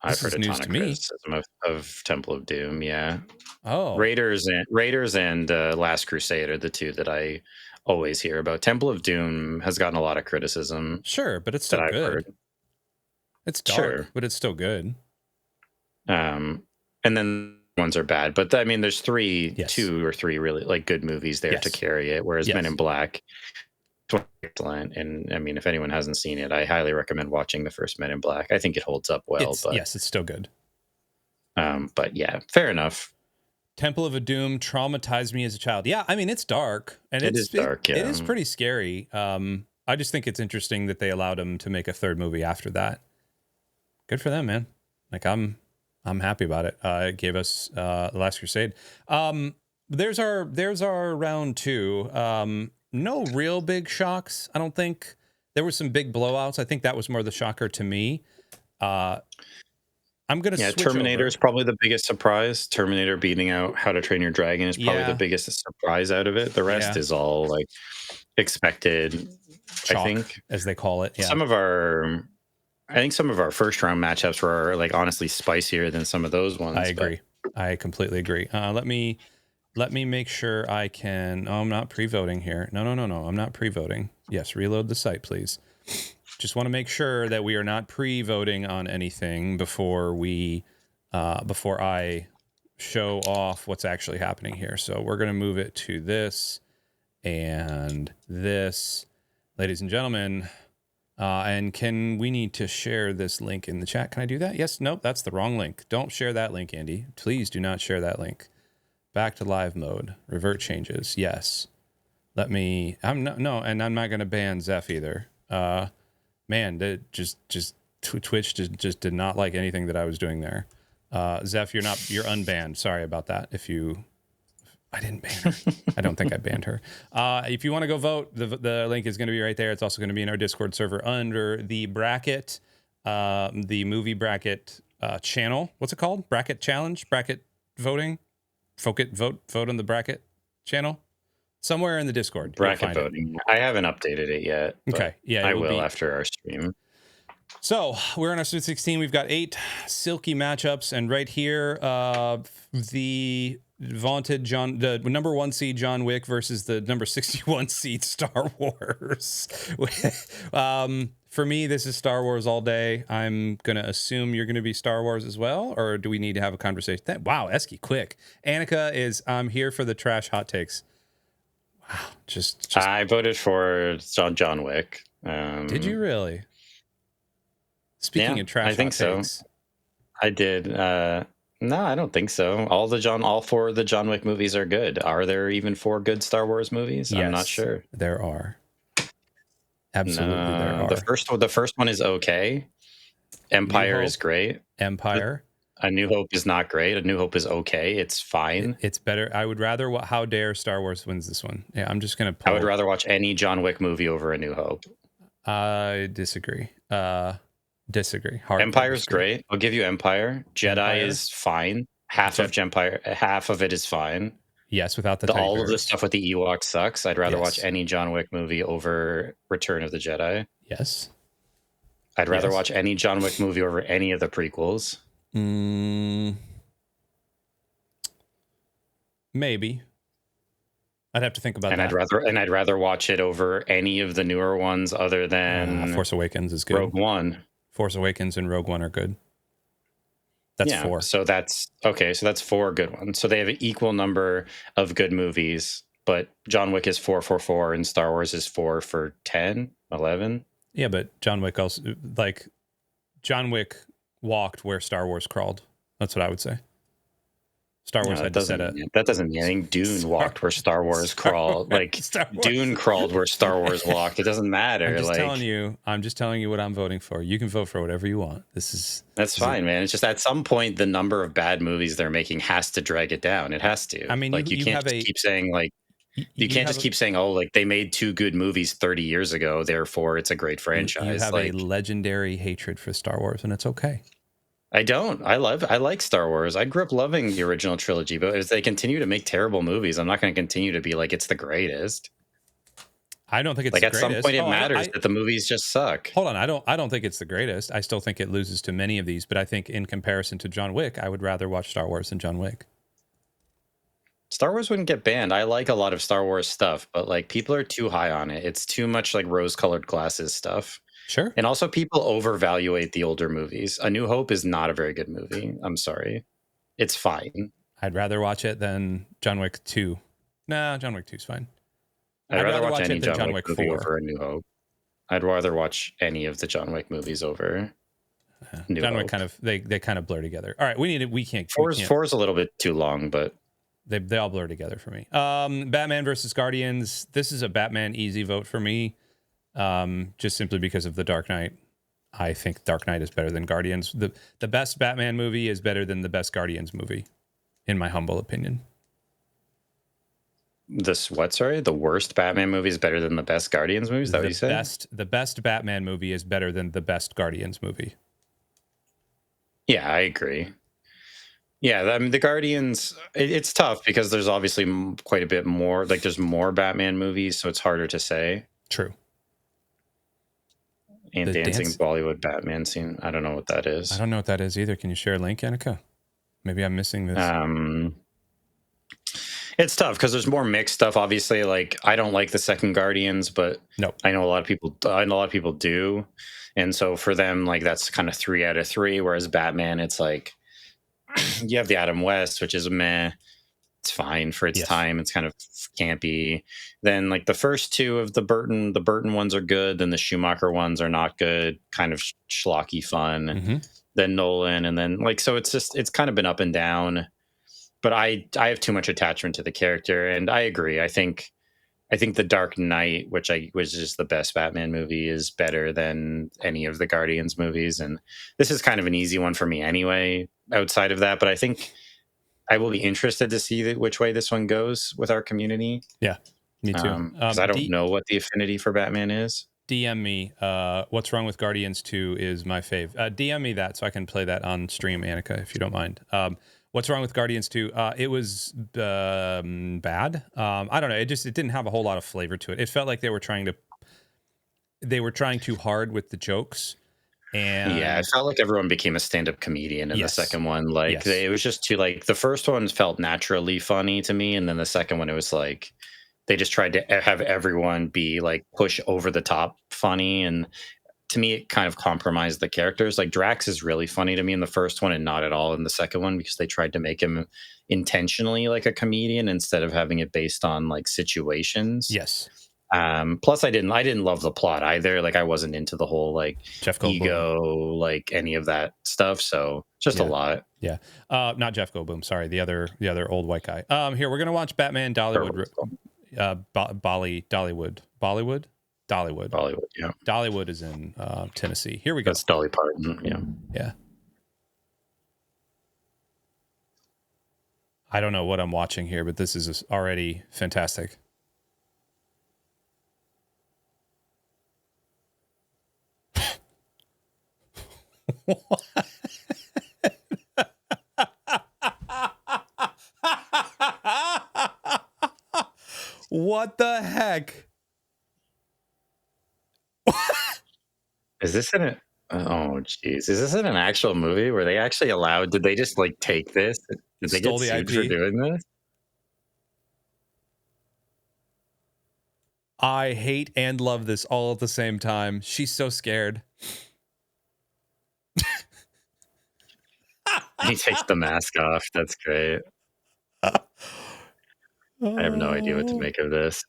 I've heard a ton of criticism of Temple of Doom, yeah. Oh. Raiders and Last Crusade are the two that I always hear about. Temple of Doom has gotten a lot of criticism. Sure, but it's still good. It's dark, but it's still good. And then ones are bad, but I mean, there's two or three really like good movies there to carry it. Whereas Men in Black, excellent. And I mean, if anyone hasn't seen it, I highly recommend watching the first Men in Black. I think it holds up well. It's still good. But yeah, fair enough. Temple of Doom traumatized me as a child. Yeah, I mean, it's dark, and it is dark. It is pretty scary. I just think it's interesting that they allowed him to make a third movie after that. Good for them, man. Like I'm happy about it. It gave us Last Crusade. There's our round two. No real big shocks, I don't think. There were some big blowouts. I think that was more the shocker to me. I'm gonna switch Terminator over. is probably the biggest surprise. Terminator beating out How to Train Your Dragon is probably the biggest surprise out of it. The rest is all like expected. Chalk, I think, as they call it. Yeah. some of our first round matchups were like honestly spicier than some of those ones. I agree. I completely agree. Let me make sure I can. Oh, I'm not pre-voting here. No. I'm not pre-voting. Yes, reload the site, please. Just want to make sure that we are not pre-voting on anything before I show off what's actually happening here. So we're going to move it to this and this, ladies and gentlemen. And we need to share this link in the chat? Can I do that? Yes. Nope. That's the wrong link. Don't share that link, Andy. Please do not share that link. Back to live mode. Revert changes. Yes. And I'm not going to ban Zeph either. Man, Twitch just did not like anything that I was doing there. Zeph, you're unbanned. Sorry about that. I didn't ban her. I don't think I banned her. If you want to go vote, the link is going to be right there. It's also going to be in our Discord server under the bracket, the movie bracket channel. What's it called? Bracket challenge? Bracket voting? Vote on the bracket channel? Somewhere in the Discord. Bracket voting. I haven't updated it yet. Okay. Yeah, I will after our stream. So we're in our Sweet 16. We've got 8 silky matchups, and right here, the vaunted the number 1 seed John Wick versus the number 61 seed Star Wars. For me, this is Star Wars all day. I'm gonna assume you're gonna be Star Wars as well, or do we need to have a conversation? Wow, Esky, quick. Annika is I'm here for the trash hot takes. Wow, just I voted for John Wick. Did you really? Speaking of trash, I think so. I did. No, I don't think so. All 4 of the John Wick movies are good. Are there even 4 good Star Wars movies? Yes, I'm not sure. There are. Absolutely, there are. The first one is okay. Empire is great. Empire. A New Hope is not great. A New Hope is okay. It's fine. It's better. I would rather. How dare Star Wars wins this one? Yeah, I'm just gonna. I would rather watch any John Wick movie over A New Hope. I disagree. Disagree. Empire's great. I'll give you Empire. Jedi is fine. Half of it is fine. Yes, without the all of the stuff with the Ewoks sucks. I'd rather watch any John Wick movie over Return of the Jedi. Yes. I'd rather watch any John Wick movie over any of the prequels. Maybe. I'd have to think about that. I'd rather watch it over any of the newer ones other than Force Awakens is good. Rogue One. Force Awakens and Rogue One are good. That's 4. So that's okay. So that's 4 good ones. So they have an equal number of good movies, but John Wick is 4 for 4 and Star Wars is 4 for 10, 11. Yeah, but John Wick also John Wick walked where Star Wars crawled. That's what I would say. Star Wars had to set a... That doesn't mean anything. Dune walked where Star Wars crawled. Dune crawled where Star Wars walked. It doesn't matter. I'm just telling you what I'm voting for. You can vote for whatever you want. That's fine, man. It's just at some point the number of bad movies they're making has to drag it down. It has to. I mean, you can't just keep saying keep saying, oh, they made 2 good movies 30 years ago, therefore it's a great franchise. You have a legendary hatred for Star Wars, and it's okay. I don't. I like Star Wars. I grew up loving the original trilogy, but as they continue to make terrible movies, I'm not going to continue to be like it's the greatest. I don't think it's the greatest. At some point it matters that the movies just suck. Hold on, I don't think it's the greatest. I still think it loses to many of these, but I think in comparison to John Wick, I would rather watch Star Wars than John Wick. Star Wars wouldn't get banned. I like a lot of Star Wars stuff, but people are too high on it. It's too much rose-colored glasses stuff. Sure. And also people overvaluate the older movies. A New Hope is not a very good movie. I'm sorry. It's fine. I'd rather watch it than John Wick 2. Nah, John Wick 2 is fine. I'd rather watch any John Wick movie over A New Hope. I'd rather watch any of the John Wick movies over New Hope. Wick they kind of blur together. All right, we can't. Four is a little bit too long, but they all blur together for me. Batman versus Guardians. This is a Batman easy vote for me. Just simply because of the Dark Knight. I think Dark Knight is better than Guardians. The best Batman movie is better than the best Guardians movie, in my humble opinion. The worst Batman movie is better than the best Guardians movie? Is that what you said? The best Batman movie is better than the best Guardians movie. Yeah, I agree. Yeah, I mean, the Guardians, it's tough because there's obviously quite a bit more. Like, there's more Batman movies, so it's harder to say. True. And Dancing Bollywood Batman scene. I don't know what that is. I don't know what that is either. Can you share a link, Annika? Maybe I'm missing this. It's tough because there's more mixed stuff. Obviously, like I don't like the second Guardians, but I know a lot of people. I know a lot of people do, and so for them, like that's kind of 3 out of 3. Whereas Batman, it's like you have the Adam West, which is meh. It's fine for its time. It's kind of campy. Then like the first 2 of the Burton ones are good. Then the Schumacher ones are not good. Kind of schlocky fun. Then Nolan, and then like so it's kind of been up and down. But I have too much attachment to the character, and I agree. I think The Dark Knight, which is the best Batman movie, is better than any of the Guardians movies, and this is kind of an easy one for me anyway. Outside of that, but I think I will be interested to see which way this one goes with our community. Yeah, me too. Because I don't know what the affinity for Batman is. DM me. What's Wrong with Guardians 2 is my fave. DM me that so I can play that on stream, Annika, if you don't mind. What's Wrong with Guardians 2? It was bad. I don't know. It didn't have a whole lot of flavor to it. It felt like they were trying too hard with the jokes. And yeah, it felt like everyone became a stand-up comedian in the second one. Like it was just too like the first one felt naturally funny to me, and then the second one it was like they just tried to have everyone be like push over the top funny, and to me it kind of compromised the characters. Like Drax is really funny to me in the first one and not at all in the second one because they tried to make him intentionally like a comedian instead of having it based on like situations. Yes. Plus I didn't love the plot either. Like I wasn't into the whole like Jeff ego, like any of that stuff. So just a lot. Yeah. Not Jeff Goldblum. Sorry. The other old white guy. Here, we're going to watch Batman Dollywood. Dollywood. Yeah. Dollywood is in Tennessee. Here we go. That's Dolly Parton. Yeah. Yeah. I don't know what I'm watching here, but this is already fantastic. What the heck? Is this in it? Oh, jeez. Is this in an actual movie? Were they actually allowed? Did they just like take this? Did they get sued for doing this? I hate and love this all at the same time. She's so scared. He takes the mask off. That's great. I have no idea what to make of this.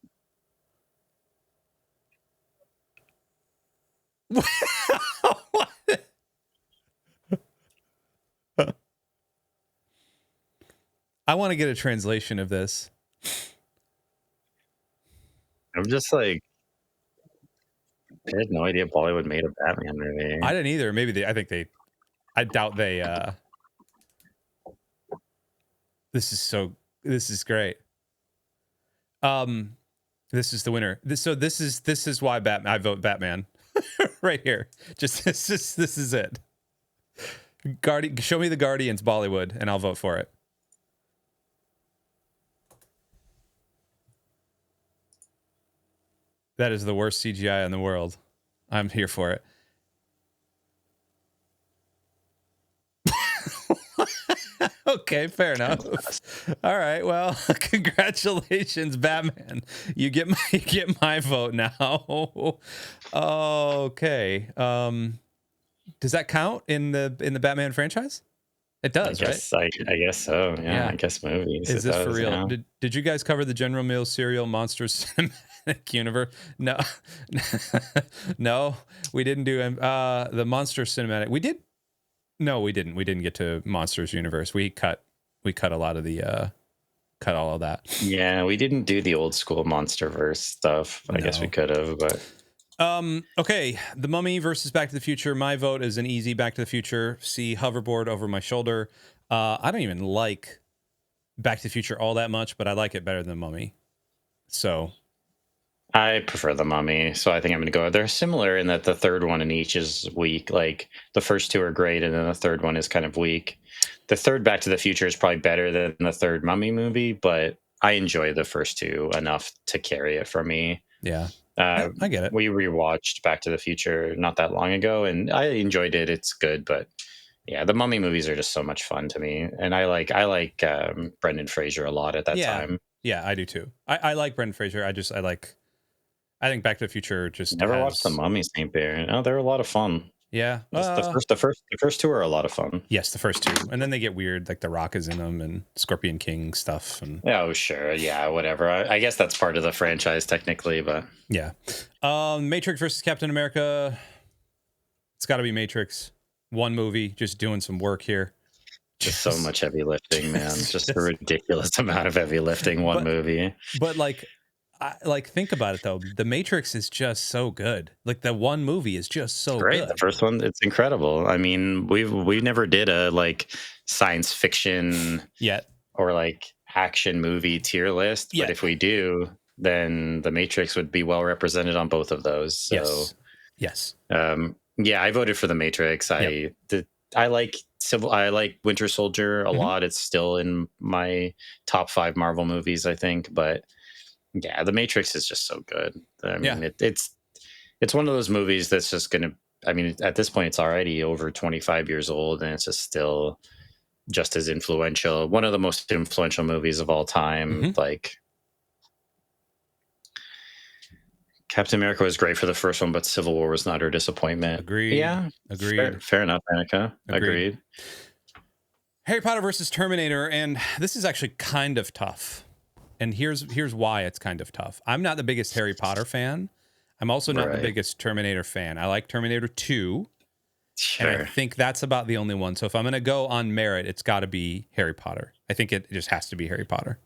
I want to get a translation of this. I'm just like, I had no idea Bollywood made a Batman movie. I didn't either. Maybe I doubt they, this is great. This is the winner. This is why I vote Batman right here. Just, this is it. Show me the Guardians Bollywood and I'll vote for it. That is the worst CGI in the world. I'm here for it. Okay, fair enough. All right, well, congratulations, Batman. You get my vote now. Okay. Does that count in the Batman franchise? It does, right? I guess so. Yeah, I guess movies. Is this for real? Yeah. Did you guys cover the General Mills cereal Monsters Cinematic Universe? No. No, we didn't do the Monster Cinematic. We did. No, we didn't. We didn't get to Monsters Universe. We cut a lot of the cut all of that. Yeah, we didn't do the old school Monsterverse stuff. I guess we could have, but okay, The Mummy versus Back to the Future. My vote is an easy Back to the Future. See hoverboard over my shoulder. I don't even like Back to the Future all that much, but I like it better than Mummy. So I prefer the Mummy, so I think I'm going to go. They're similar in that the third one in each is weak. Like the first two are great, and then the third one is kind of weak. The third Back to the Future is probably better than the third Mummy movie, but I enjoy the first two enough to carry it for me. Yeah, Uh, I get it. we rewatched Back to the Future not that long ago, and I enjoyed it. It's good, but yeah, the Mummy movies are just so much fun to me, and I like Brendan Fraser a lot at that Yeah, time. yeah, I do too. I like Brendan Fraser. I think Back to the Future just Never watched the has. Mummy Saint Bear. No, they're a lot of fun. Yeah. Just the first two are a lot of fun. Yes, the first two, and then they get weird. Like The Rock is in them, and Scorpion King stuff, and Oh, sure, yeah, whatever. I guess that's part of the franchise technically, but yeah. Matrix versus Captain America. It's got to be Matrix. One movie, just doing some work here. just so much heavy lifting, man. Just a ridiculous amount of heavy lifting. One movie. But think about it though. The Matrix is just so good. Like the one movie is just so Great. good. The first one, it's incredible. I mean, we never did a like science fiction Yet. or like action movie tier list, but if we do, then The Matrix would be well represented on both of those. So yes. yeah, I voted for The Matrix. I like Winter Soldier a lot. It's still in my top 5 Marvel movies, I think. But yeah, The Matrix is just so good. I mean, it's one of those movies that's just gonna. I mean, at this point, it's already over 25 years old, and it's just still just as influential. One of the most influential movies of all time. Like Captain America was great for the first one, but Civil War was not her disappointment. Agreed. Yeah, agreed. Fair enough, Annika. Agreed. Harry Potter versus Terminator, and this is actually kind of tough. And here's why it's kind of tough. I'm not the biggest Harry Potter fan. I'm also not the biggest Terminator fan. I like Terminator 2. Sure. And I think that's about the only one. So if I'm going to go on merit, it's got to be Harry Potter. I think it just has to be Harry Potter.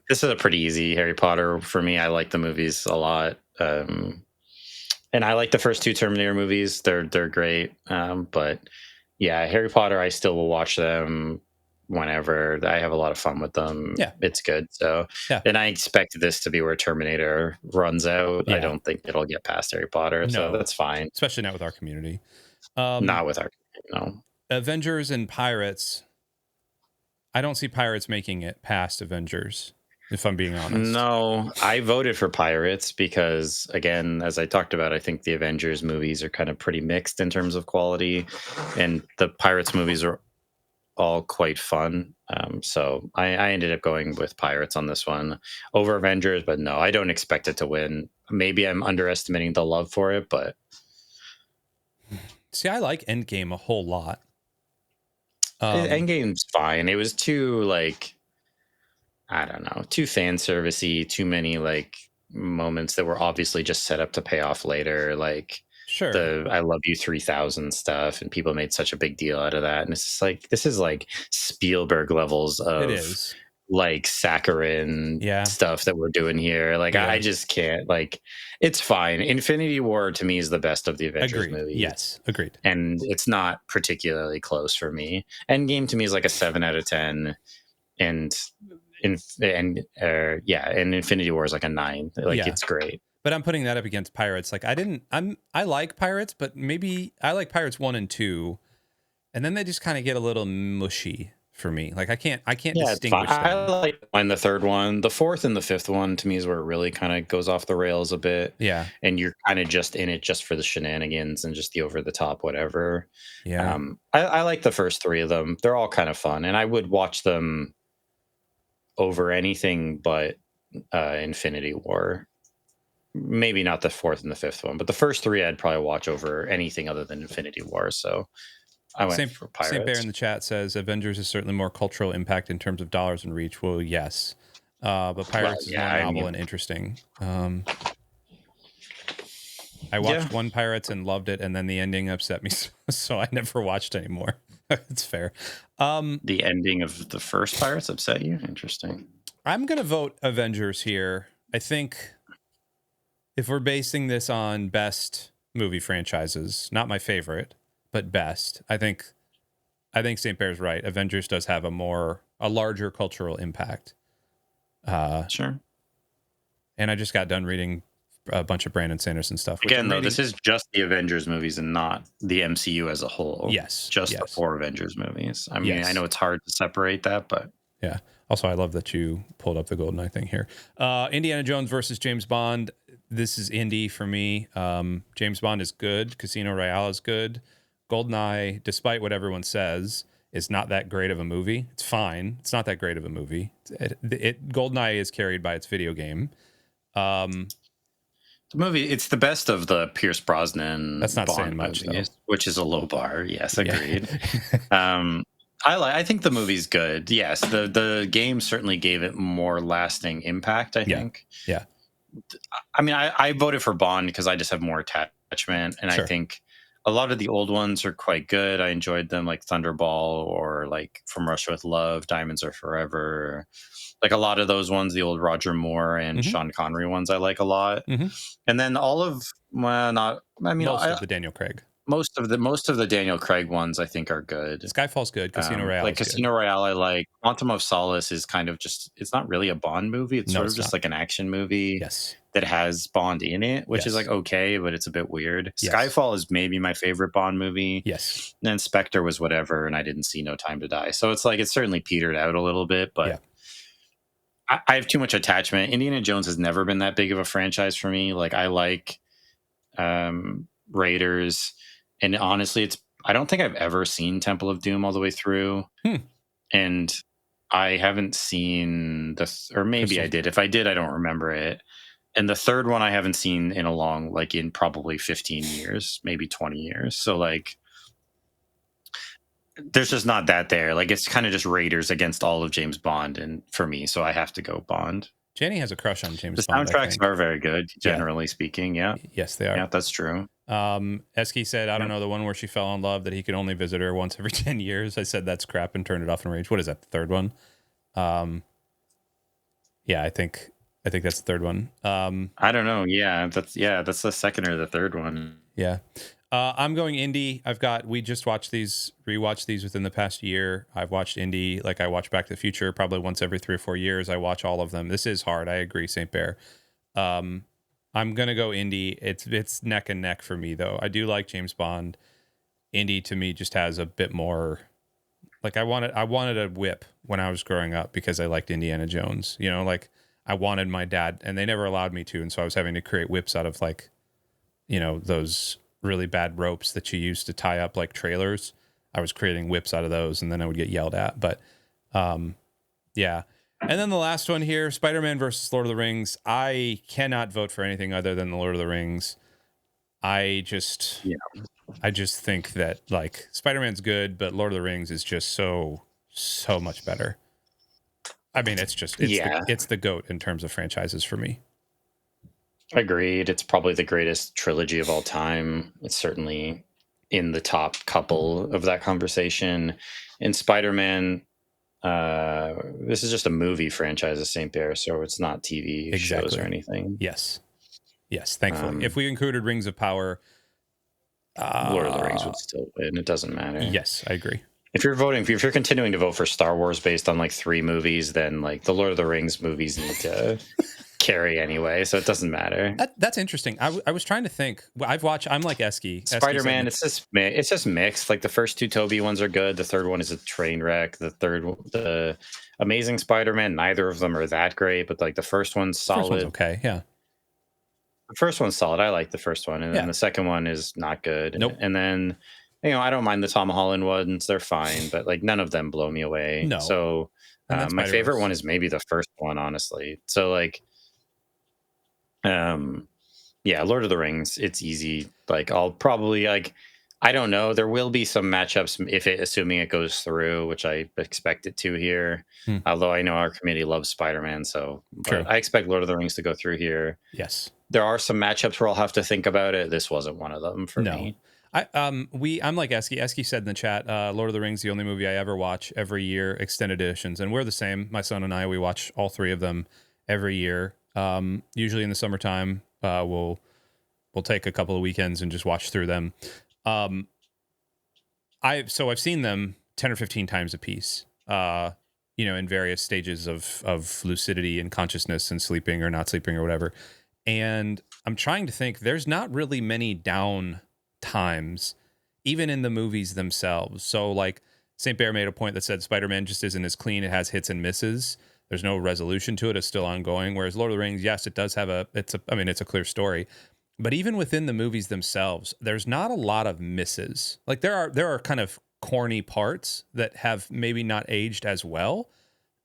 This is a pretty easy Harry Potter for me. I like the movies a lot. And I like the first 2 Terminator movies. They're great. But yeah, Harry Potter, I still will watch them whenever. I have a lot of fun with them. Yeah. It's good. So, and I expect this to be where Terminator runs out. Yeah. I don't think it'll get past Harry Potter. So that's fine. Especially not with our community. Not with our, no. Avengers and Pirates. I don't see Pirates making it past Avengers, if I'm being honest. No, I voted for Pirates because, again, as I talked about, I think the Avengers movies are kind of pretty mixed in terms of quality, and the Pirates movies are all quite fun. So I ended up going with Pirates on this one over Avengers, but no, I don't expect it to win. Maybe I'm underestimating the love for it, but... See, I like Endgame a whole lot. Endgame's fine. It was too, like... I don't know, too fan servicey, too many like moments that were obviously just set up to pay off later. Like the I Love You 3000 stuff, and people made such a big deal out of that. And it's just like, this is like Spielberg levels of like saccharine stuff that we're doing here. Like I just can't, like, it's fine. Infinity War to me is the best of the Avengers movies. Yes, agreed. And it's not particularly close for me. Endgame to me is like a 7 out of 10. And Infinity War is like a 9. Like it's great. But I'm putting that up against Pirates. Like I like Pirates, but maybe I like Pirates 1 and 2, and then they just kind of get a little mushy for me. Like I can't distinguish them. I like the third one. The fourth and the fifth one to me is where it really kind of goes off the rails a bit. Yeah. And you're kind of just in it just for the shenanigans and just the over the top whatever. Yeah. I like the first 3 of them. They're all kind of fun, and I would watch them over anything but Infinity War. Maybe not the fourth and the fifth one, but the first 3 I'd probably watch over anything other than Infinity War. So I went for Pirates. St. Bear in the chat says Avengers is certainly more cultural impact in terms of dollars and reach. Well, yes. But Pirates is more novel and interesting. I watched one Pirates and loved it, and then the ending upset me, so I never watched anymore. It's fair. The ending of the first Pirates upset you? Interesting. I'm going to vote Avengers here. I think if we're basing this on best movie franchises, not my favorite, but best, I think St. Bear's right. Avengers does have a larger cultural impact. Sure. And I just got done reading a bunch of Brandon Sanderson stuff. Again, though, this is just the Avengers movies and not the MCU as a whole. Yes. Just the 4 Avengers movies. I mean, I know it's hard to separate that, but... Yeah. Also, I love that you pulled up the GoldenEye thing here. Indiana Jones versus James Bond. This is Indy for me. James Bond is good. Casino Royale is good. GoldenEye, despite what everyone says, is not that great of a movie. It's fine. It's not that great of a movie. GoldenEye is carried by its video game. The movie, it's the best of the Pierce Brosnan. That's not Bond saying much, movies, though. Which is a low bar. Yes, agreed. I think the movie's good. Yes, the game certainly gave it more lasting impact, I think. Yeah. I mean, I voted for Bond because I just have more attachment, and I think a lot of the old ones are quite good. I enjoyed them, like Thunderball or like From Russia with Love, Diamonds Are Forever. Like a lot of those ones, the old Roger Moore and Sean Connery ones, I like a lot. And then all of, most of the Daniel Craig. Most of the Daniel Craig ones I think are good. Skyfall's good. Casino Royale, like Casino Royale, I like. Quantum of Solace is kind of just, it's not really a Bond movie. It's just like an action movie that has Bond in it, which is like okay, but it's a bit weird. Skyfall is maybe my favorite Bond movie. Yes. And then Spectre was whatever, and I didn't see No Time to Die. So it's like it's certainly petered out a little bit, but I have too much attachment. Indiana Jones has never been that big of a franchise for me. Like I like Raiders. And honestly, I don't think I've ever seen Temple of Doom all the way through. And I haven't seen or maybe I did. If I did, I don't remember it. And the third one I haven't seen in probably 15 years, maybe 20 years. So like, there's just not that there. Like it's kind of just Raiders against all of James Bond. And for me, so I have to go Bond. Jenny has a crush on James Bond. The Bond. soundtracks are very good, generally speaking. Yeah. Yes, they are. Yeah, that's true. Esky said, I don't know, the one where she fell in love that he could only visit her once every 10 years. I said, that's crap and turned it off in rage. What is that? The third one? Yeah, I think that's the third one. I don't know. Yeah, that's the second or the third one. Yeah. I'm going indie. We just rewatched these within the past year. I've watched indie, like I watch Back to the Future probably once every 3 or 4 years. I watch all of them. This is hard. I agree, St. Bear. I'm going to go indie. It's neck and neck for me, though. I do like James Bond. Indie, to me, just has a bit more... Like, I wanted a whip when I was growing up because I liked Indiana Jones. You know, like, I wanted my dad, and they never allowed me to, and so I was having to create whips out of, like, you know, those really bad ropes that you use to tie up, like, trailers. I was creating whips out of those, and then I would get yelled at. But, yeah. And then the last one here, Spider-Man versus Lord of the Rings. I cannot vote for anything other than the Lord of the Rings. I just think that like Spider-Man's good, but Lord of the Rings is just so much better. I mean, it's the GOAT in terms of franchises for me. Agreed. It's probably the greatest trilogy of all time. It's certainly in the top couple of that conversation. In Spider-Man, this is just a movie franchise of St. Bear, so it's not TV shows or anything. Yes, thankfully. If we included Rings of Power, Lord of the Rings would still win. It doesn't matter. Yes, I agree. If you're continuing to vote for Star Wars based on like 3 movies, then like the Lord of the Rings movies need to carry anyway, so it doesn't matter. That's interesting. I was trying to think. I'm like Esky. Spider-Man, it's just mixed. Like the first 2 Tobey ones are good. The third one is a train wreck. The Amazing Spider-Man, neither of them are that great, but like the first one's solid. First one's okay, yeah. The first one's solid. I like the first one, and then the second one is not good. Nope. And then, you know, I don't mind the Tom Holland ones; they're fine, but like none of them blow me away. No. So my favorite one is maybe the first one, honestly. So like, Lord of the Rings, it's easy. Like I'll probably like, I don't know. There will be some matchups assuming it goes through, which I expect it to here. Although I know our committee loves Spider-Man, so I expect Lord of the Rings to go through here. Yes. There are some matchups where I'll have to think about it. This wasn't one of them for me. I'm like Esky. Esky said in the chat, Lord of the Rings, the only movie I ever watch every year, extended editions. And we're the same. My son and I, we watch all 3 of them every year. Usually in the summertime, we'll take a couple of weekends and just watch through them. I've seen them 10 or 15 times a piece, in various stages of lucidity and consciousness and sleeping or not sleeping or whatever. And I'm trying to think, there's not really many down times, even in the movies themselves. So like St. Bear made a point that said Spider-Man just isn't as clean. It has hits and misses. There's no resolution to it. It's still ongoing. Whereas Lord of the Rings, yes, it does have it's a clear story. But even within the movies themselves, there's not a lot of misses. Like there are kind of corny parts that have maybe not aged as well.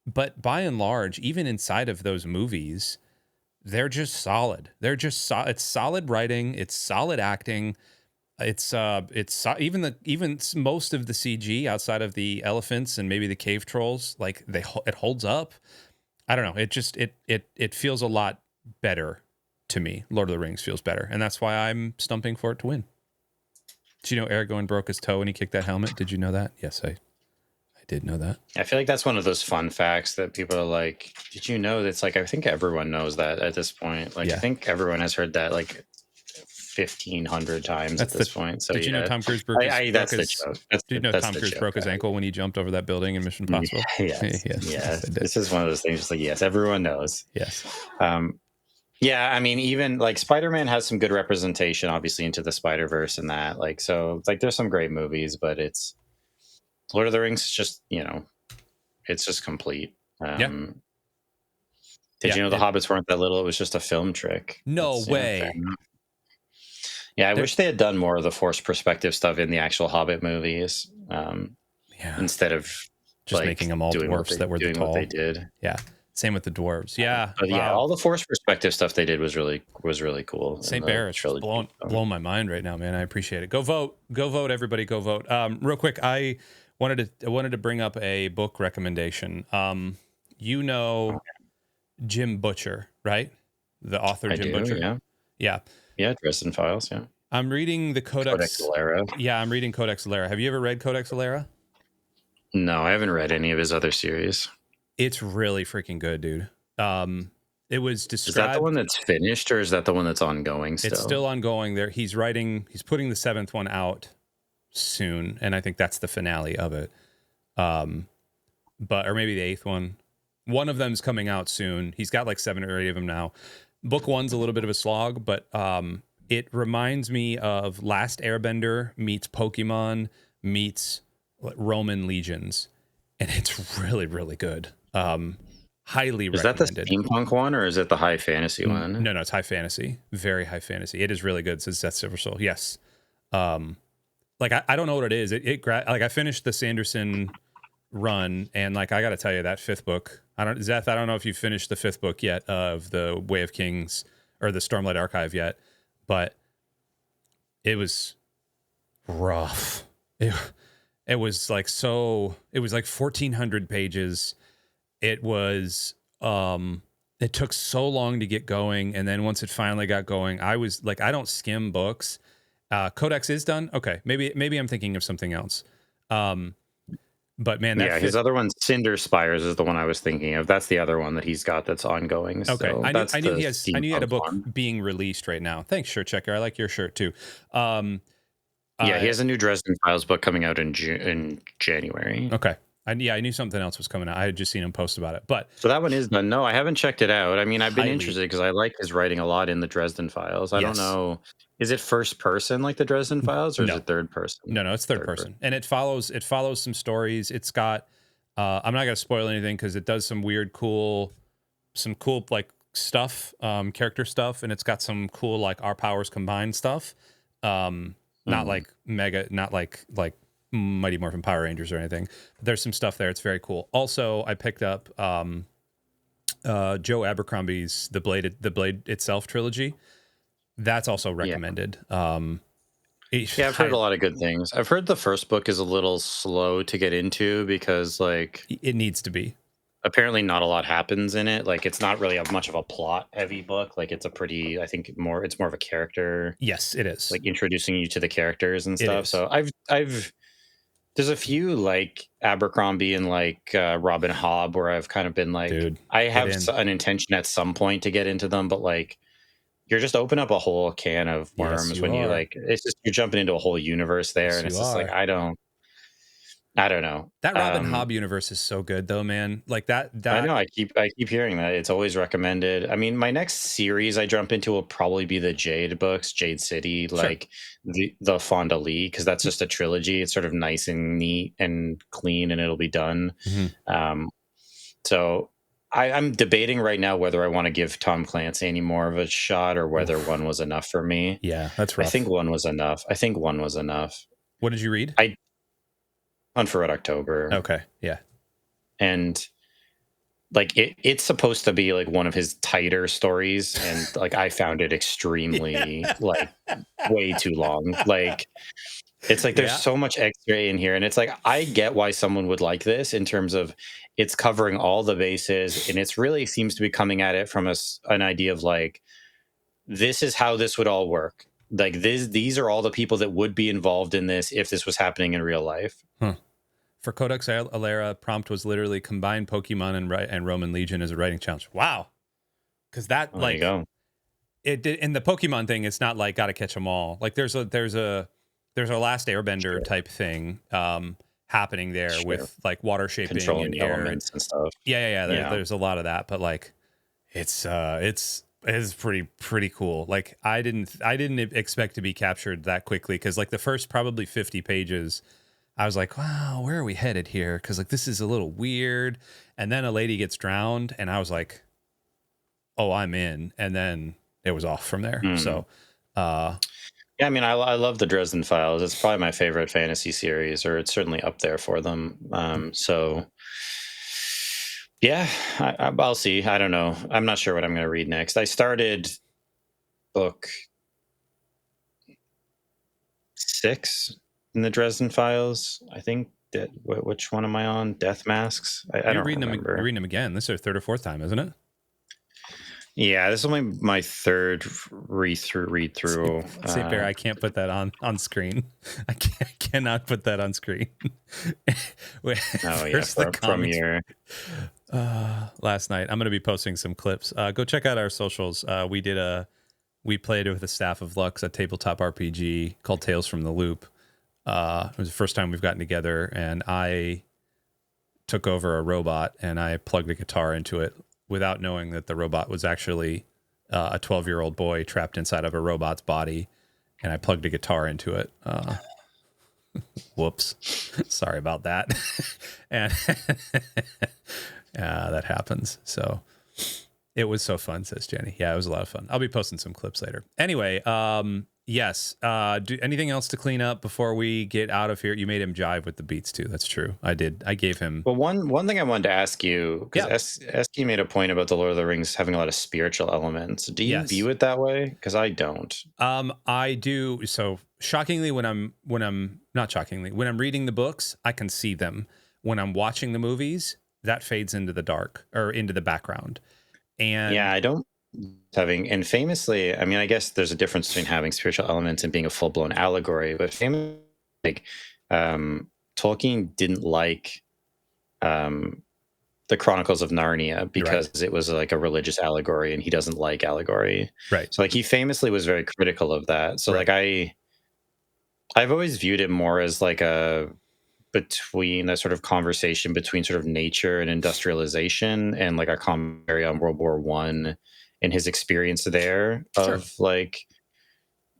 But by and large, even inside of those movies, they're just solid. It's solid writing. It's solid acting. Even most of the CG outside of the elephants and maybe the cave trolls, like it holds up. I don't know. It feels a lot better to me. Lord of the Rings feels better, and that's why I'm stumping for it to win. Did you know Aragorn broke his toe when he kicked that helmet? Did you know that? Yes, I did know that. I feel like that's one of those fun facts that people are like, did you know that's like, I think everyone knows that at this point. Like, I think everyone has heard that like 1,500 times at this point. So did you know Tom Cruise broke his broke his ankle when he jumped over that building in Mission Impossible? Yes. This is one of those things. Just like, yes, everyone knows. Yes. Yeah, I mean, even like Spider-Man has some good representation, obviously, into the Spider-Verse and that. Like, so like, there's some great movies, but it's Lord of the Rings is just, it's just complete. Did you know the Hobbits weren't that little? It was just a film trick. No way. I wish they had done more of the forced perspective stuff in the actual Hobbit movies. Instead of just like, making them all dwarfs that were the tall. What they did. Yeah. Same with the dwarves. Yeah. But all the forced perspective stuff they did was really cool. St. Bear is blowing my mind right now, man. I appreciate it. Go vote, everybody. Go vote. Real quick, I wanted to bring up a book recommendation. Jim Butcher, right? The author Jim Butcher. Yeah. Dresden Files. Yeah. I'm reading the Codex Alera. Yeah, I'm reading Codex Alera. Have you ever read Codex Alera? No, I haven't read any of his other series. It's really freaking good, dude. It was described. Is that the one that's finished, or is that the one that's ongoing still? It's still ongoing. He's putting the 7th one out soon, and I think that's the finale of it. Or maybe the 8th one. One of them's coming out soon. He's got like 7 or 8 of them now. Book 1's a little bit of a slog, but it reminds me of Last Airbender meets Pokemon meets Roman legions, and it's really, really good. Highly recommended. Is that the steampunk one, or is it the high fantasy one? No, it's high fantasy. Very high fantasy. It is really good. It says Seth Silver Soul. Yes. Like I don't know what it is. I finished the Sanderson run, and like I got to tell you, that 5th book. I don't know if you finished the 5th book yet of the Way of Kings or the Stormlight Archive yet, but it was rough. It was like 1,400 pages. It was it took so long to get going, and then once it finally got going, I was like, I don't skim books. Codex is done. Okay, maybe I'm thinking of something else. But man, his other one, Cinder Spires, is the one I was thinking of. That's the other one that he's got that's ongoing. Okay, so I knew he had a book being released right now. Thanks, shirt checker. I like your shirt too. He has a new Dresden Files book coming out in January. Okay. I knew something else was coming out. I had just seen him post about it. But so that one is done. No, I haven't checked it out. I mean, I've been interested because I like his writing a lot in the Dresden Files. I don't know. Is it first person like the Dresden Files, or is it third person? No, it's third person. And it follows some stories. It's got I'm not going to spoil anything because it does some cool like stuff, character stuff, and it's got some cool like our powers combined stuff. Not like Mighty Morphin Power Rangers or anything. There's some stuff there. It's very cool. Also, I picked up Joe Abercrombie's The Blade Itself trilogy. That's also recommended. I've heard a lot of good things. I've heard the first book is a little slow to get into because like it needs to be. Apparently not a lot happens in it. Like it's not really much of a plot heavy book. Like it's it's more of a character. Yes, it is. Like introducing you to the characters and stuff. So I've there's a few like Abercrombie and like Robin Hobb where I've kind of been like, dude, I have an intention at some point to get into them, but like you're just open up a whole can of worms when you like, it's just, you're jumping into a whole universe there. Yes, and it's just like, I don't I don't know. That Robin Hobb universe is so good, though, man. Like that. I know. I keep hearing that. It's always recommended. I mean, my next series I jump into will probably be the Jade books, Jade City, Sure. like the Fonda Lee, because that's just a trilogy. It's sort of nice and neat and clean, and it'll be done. So I'm debating right now whether I want to give Tom Clancy any more of a shot or whether one was enough for me. Yeah, that's rough. I think one was enough. What did you read? One for Red October. Okay, yeah. And like it's supposed to be like one of his tighter stories, and like I found it extremely like way too long. Like it's like there's so much extra in here, and it's like I get why someone would like this in terms of it's covering all the bases, and it's really seems to be coming at it from an idea of like this is how this would all work. Like these are all the people that would be involved in this if this was happening in real life. For Codex Alera, prompt was literally combine Pokemon and Roman Legion as a writing challenge. Wow, because that There you go. It did in the Pokemon thing. It's not like gotta catch them all. Like there's a Last Airbender type thing happening there with like water shaping controlling and the air elements and stuff. Yeah. There's a lot of that, but like it's pretty cool. Like I didn't expect to be captured that quickly because like the first probably 50 pages. I was like, wow, where are we headed here? Because like this is a little weird. And then a lady gets drowned, and I was like, oh, I'm in. And then it was off from there. So, yeah, I mean, I love the Dresden Files. It's probably my favorite fantasy series, or it's certainly up there for them. So, yeah, I'll see. I don't know. I'm not sure what I'm going to read next. I started book 6 in the Dresden Files. I think that which one am I on? Death Masks. I don't remember. You're reading them again. This is our third or fourth time, isn't it? Yeah, this is only my third read through. Say, Bear, I can't put that on screen. I cannot put that on screen. From your last night. I'm going to be posting some clips. Go check out our socials. We played with the staff of Lux a tabletop RPG called Tales from the Loop. It was the first time we've gotten together, and I took over a robot and I plugged a guitar into it without knowing that the robot was actually a 12-year-old boy trapped inside of a robot's body, and I plugged a guitar into it. Whoops. Sorry about that. And that happens. So it was so fun, says Jenny. Yeah, it was a lot of fun. I'll be posting some clips later. Anyway, yes. Anything else to clean up before we get out of here? You made him jive with the beats too. That's true. I did. I gave him. Well, one thing I wanted to ask you, because SK made a point about the Lord of the Rings having a lot of spiritual elements. Do you view it that way? Because I don't. I do. So shockingly, when I'm reading the books, I can see them. When I'm watching the movies, that fades into the dark or into the background. And yeah, I don't. And famously, I mean, I guess there's a difference between having spiritual elements and being a full-blown allegory, but famously, like Tolkien didn't like the Chronicles of Narnia because it was like a religious allegory, and he doesn't like allegory. Right. So like he famously was very critical of that. So like I've always viewed it more as like a sort of conversation between sort of nature and industrialization, and like a commentary on World War I and his experience there of like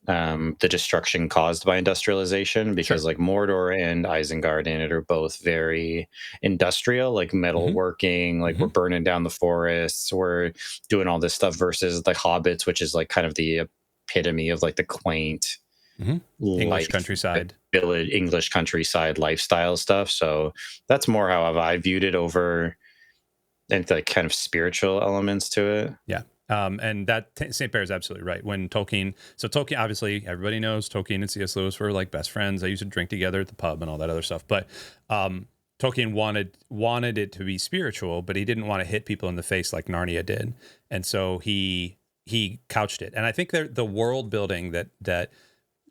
the destruction caused by industrialization, because like Mordor and Isengard in it are both very industrial, like metalworking, like we're burning down the forests, we're doing all this stuff, versus the Hobbits, which is like kind of the epitome of like the quaint English countryside lifestyle stuff. So that's more how I viewed it over, and like kind of spiritual elements to it. Yeah. And that St. Bear is absolutely right. When Tolkien, obviously everybody knows Tolkien and C.S. Lewis were like best friends. They used to drink together at the pub and all that other stuff. But Tolkien wanted it to be spiritual, but he didn't want to hit people in the face like Narnia did. And so he couched it. And I think the world building that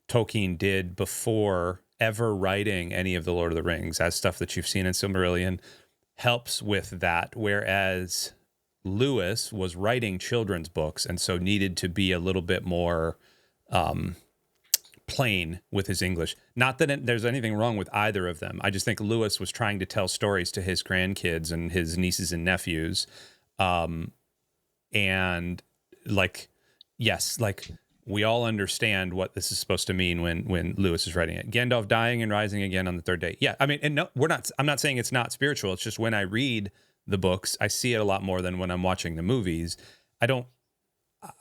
Tolkien did before ever writing any of the Lord of the Rings, as stuff that you've seen in Silmarillion, helps with that. Whereas Lewis was writing children's books, and so needed to be a little bit more plain with his English. Not that there's anything wrong with either of them. I just think Lewis was trying to tell stories to his grandkids and his nieces and nephews. And like, yes, like we all understand what this is supposed to mean when Lewis is writing it. Gandalf dying and rising again on the third day. Yeah, I mean, and no, I'm not saying it's not spiritual. It's just when I read the books, I see it a lot more than when I'm watching the movies.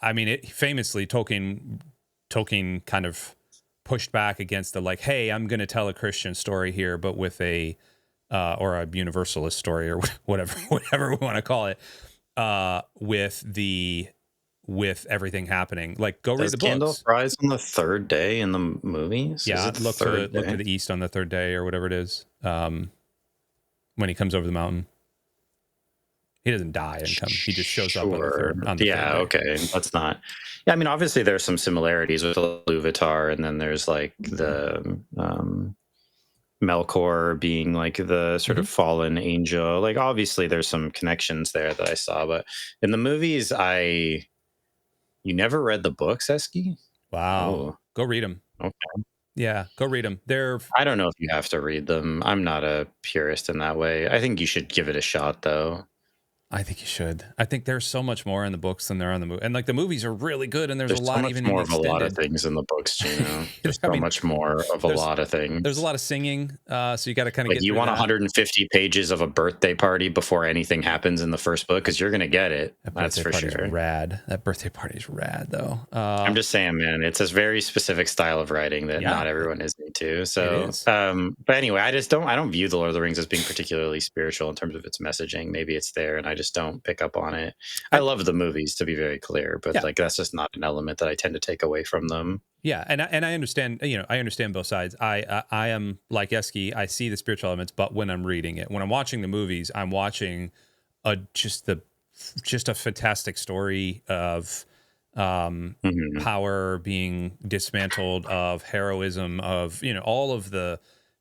Famously, Tolkien kind of pushed back against the like, hey, I'm going to tell a Christian story here, but with or a universalist story or whatever we want to call it, with everything happening. Like, go read the books. Does Gandalf rise on the third day in the movies? Yeah, look to the east on the third day or whatever it is. When he comes over the mountain. He doesn't die and come. He just shows up on the third. Yeah, okay. That's not. Yeah, I mean, obviously there's some similarities with LOTR, and then there's like the Melkor being like the sort of fallen angel. Like, obviously there's some connections there that I saw, but in the movies, you never read the books, Eski? Wow. Oh. Go read them. Okay. Yeah, go read them. I don't know if you have to read them. I'm not a purist in that way. I think you should give it a shot, though. I think you should. I think there's so much more in the books than there are in the movie. And like the movies are really good, and there's a lot so much even more in of extended. a lot of things in the books, Gino. There's so much more of a lot of things. There's a lot of singing, so you got to kind of get. You want 150 pages of a birthday party before anything happens in the first book, because you're gonna get it. That's for sure. Rad. That birthday party's rad, though. I'm just saying, man, it's a very specific style of writing that not everyone is into. So, but anyway, I don't view the Lord of the Rings as being particularly spiritual in terms of its messaging. Maybe it's there, and I just don't pick up on it. I love the movies, to be very clear, but like that's just not an element that I tend to take away from them. Yeah, and I understand. I understand both sides. I am like Eski. I see the spiritual elements, but when I'm reading it, when I'm watching the movies, I'm watching just a fantastic story of power being dismantled, of heroism, of all of the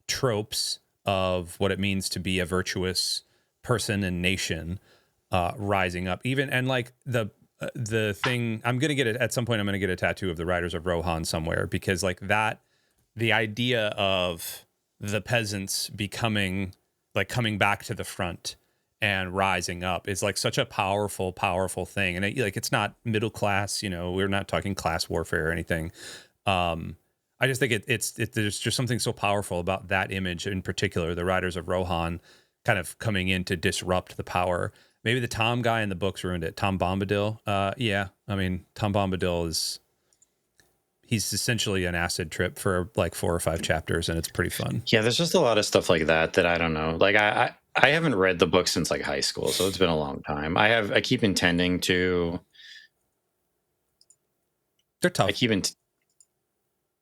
tropes of what it means to be a virtuous person and nation. Rising up, even, and like the thing, I'm gonna get it at some point. I'm gonna get a tattoo of the Riders of Rohan somewhere, because like that, the idea of the peasants coming back to the front and rising up is like such a powerful thing. And it's not middle class. We're not talking class warfare or anything. I just think there's just something so powerful about that image in particular. The Riders of Rohan kind of coming in to disrupt the power. Maybe the Tom guy in the books ruined it. Tom Bombadil. Yeah. I mean, Tom Bombadil he's essentially an acid trip for like 4 or 5 chapters, and it's pretty fun. Yeah, there's just a lot of stuff like that I don't know. Like I haven't read the book since like high school, so it's been a long time. I keep intending to. They're tough.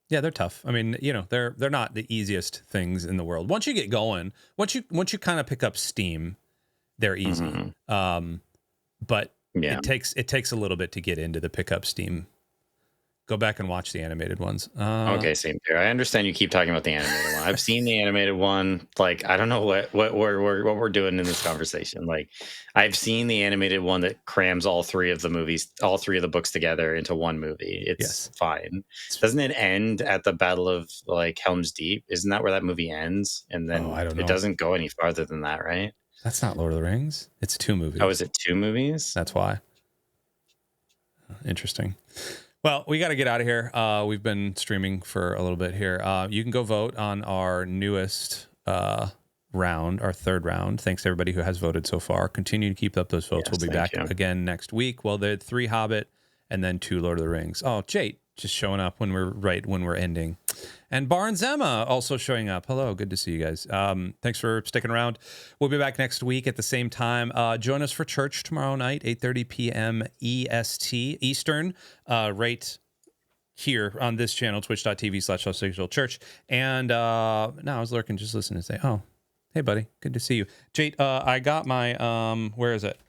Yeah, they're tough. I mean, they're not the easiest things in the world. Once you get going, once you kind of pick up steam, they're easy. But it takes a little bit to get into the pickup steam. Go back and watch the animated ones. Okay, same here. I understand you keep talking about the animated one. I've seen the animated one. Like, I don't know what we're doing in this conversation. Like, I've seen the animated one that crams all 3 of the movies, all 3 of the books together into one movie. It's fine. Doesn't it end at the Battle of like Helm's Deep? Isn't that where that movie ends? And then I don't know. It doesn't go any farther than that, right? That's not Lord of the Rings. It's 2 movies. Oh, is it 2 movies? That's why. Interesting. Well, we got to get out of here. We've been streaming for a little bit here. You can go vote on our newest round, our 3rd round. Thanks to everybody who has voted so far. Continue to keep up those votes. We'll be back again next week. Well, there 3 Hobbit and then 2 Lord of the Rings. Oh, Jate just showing up when we're ending. And Barnes Emma also showing up. Hello, good to see you guys. Thanks for sticking around. We'll be back next week at the same time. Join us for church tomorrow night, 8:30 p.m. Eastern, right here on this channel, twitch.tv/church. And now I was lurking, just listening to say, oh, hey, buddy, good to see you. Jate, I got my, where is it?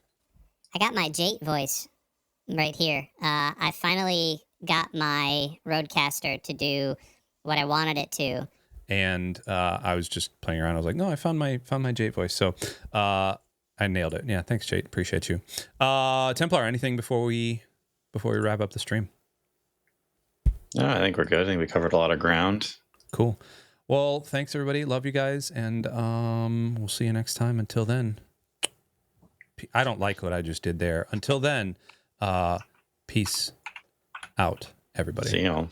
I got my Jate voice right here. I finally got my Rodecaster to do what I wanted it to. And I was just playing around. I was like, no, I found my Jate voice. So I nailed it. Yeah, thanks, Jate. Appreciate you. Templar, anything before we wrap up the stream? No, I think we're good. I think we covered a lot of ground. Cool. Well, thanks everybody. Love you guys, and we'll see you next time. Until then, I don't like what I just did there. Until then, peace out, everybody. See you all.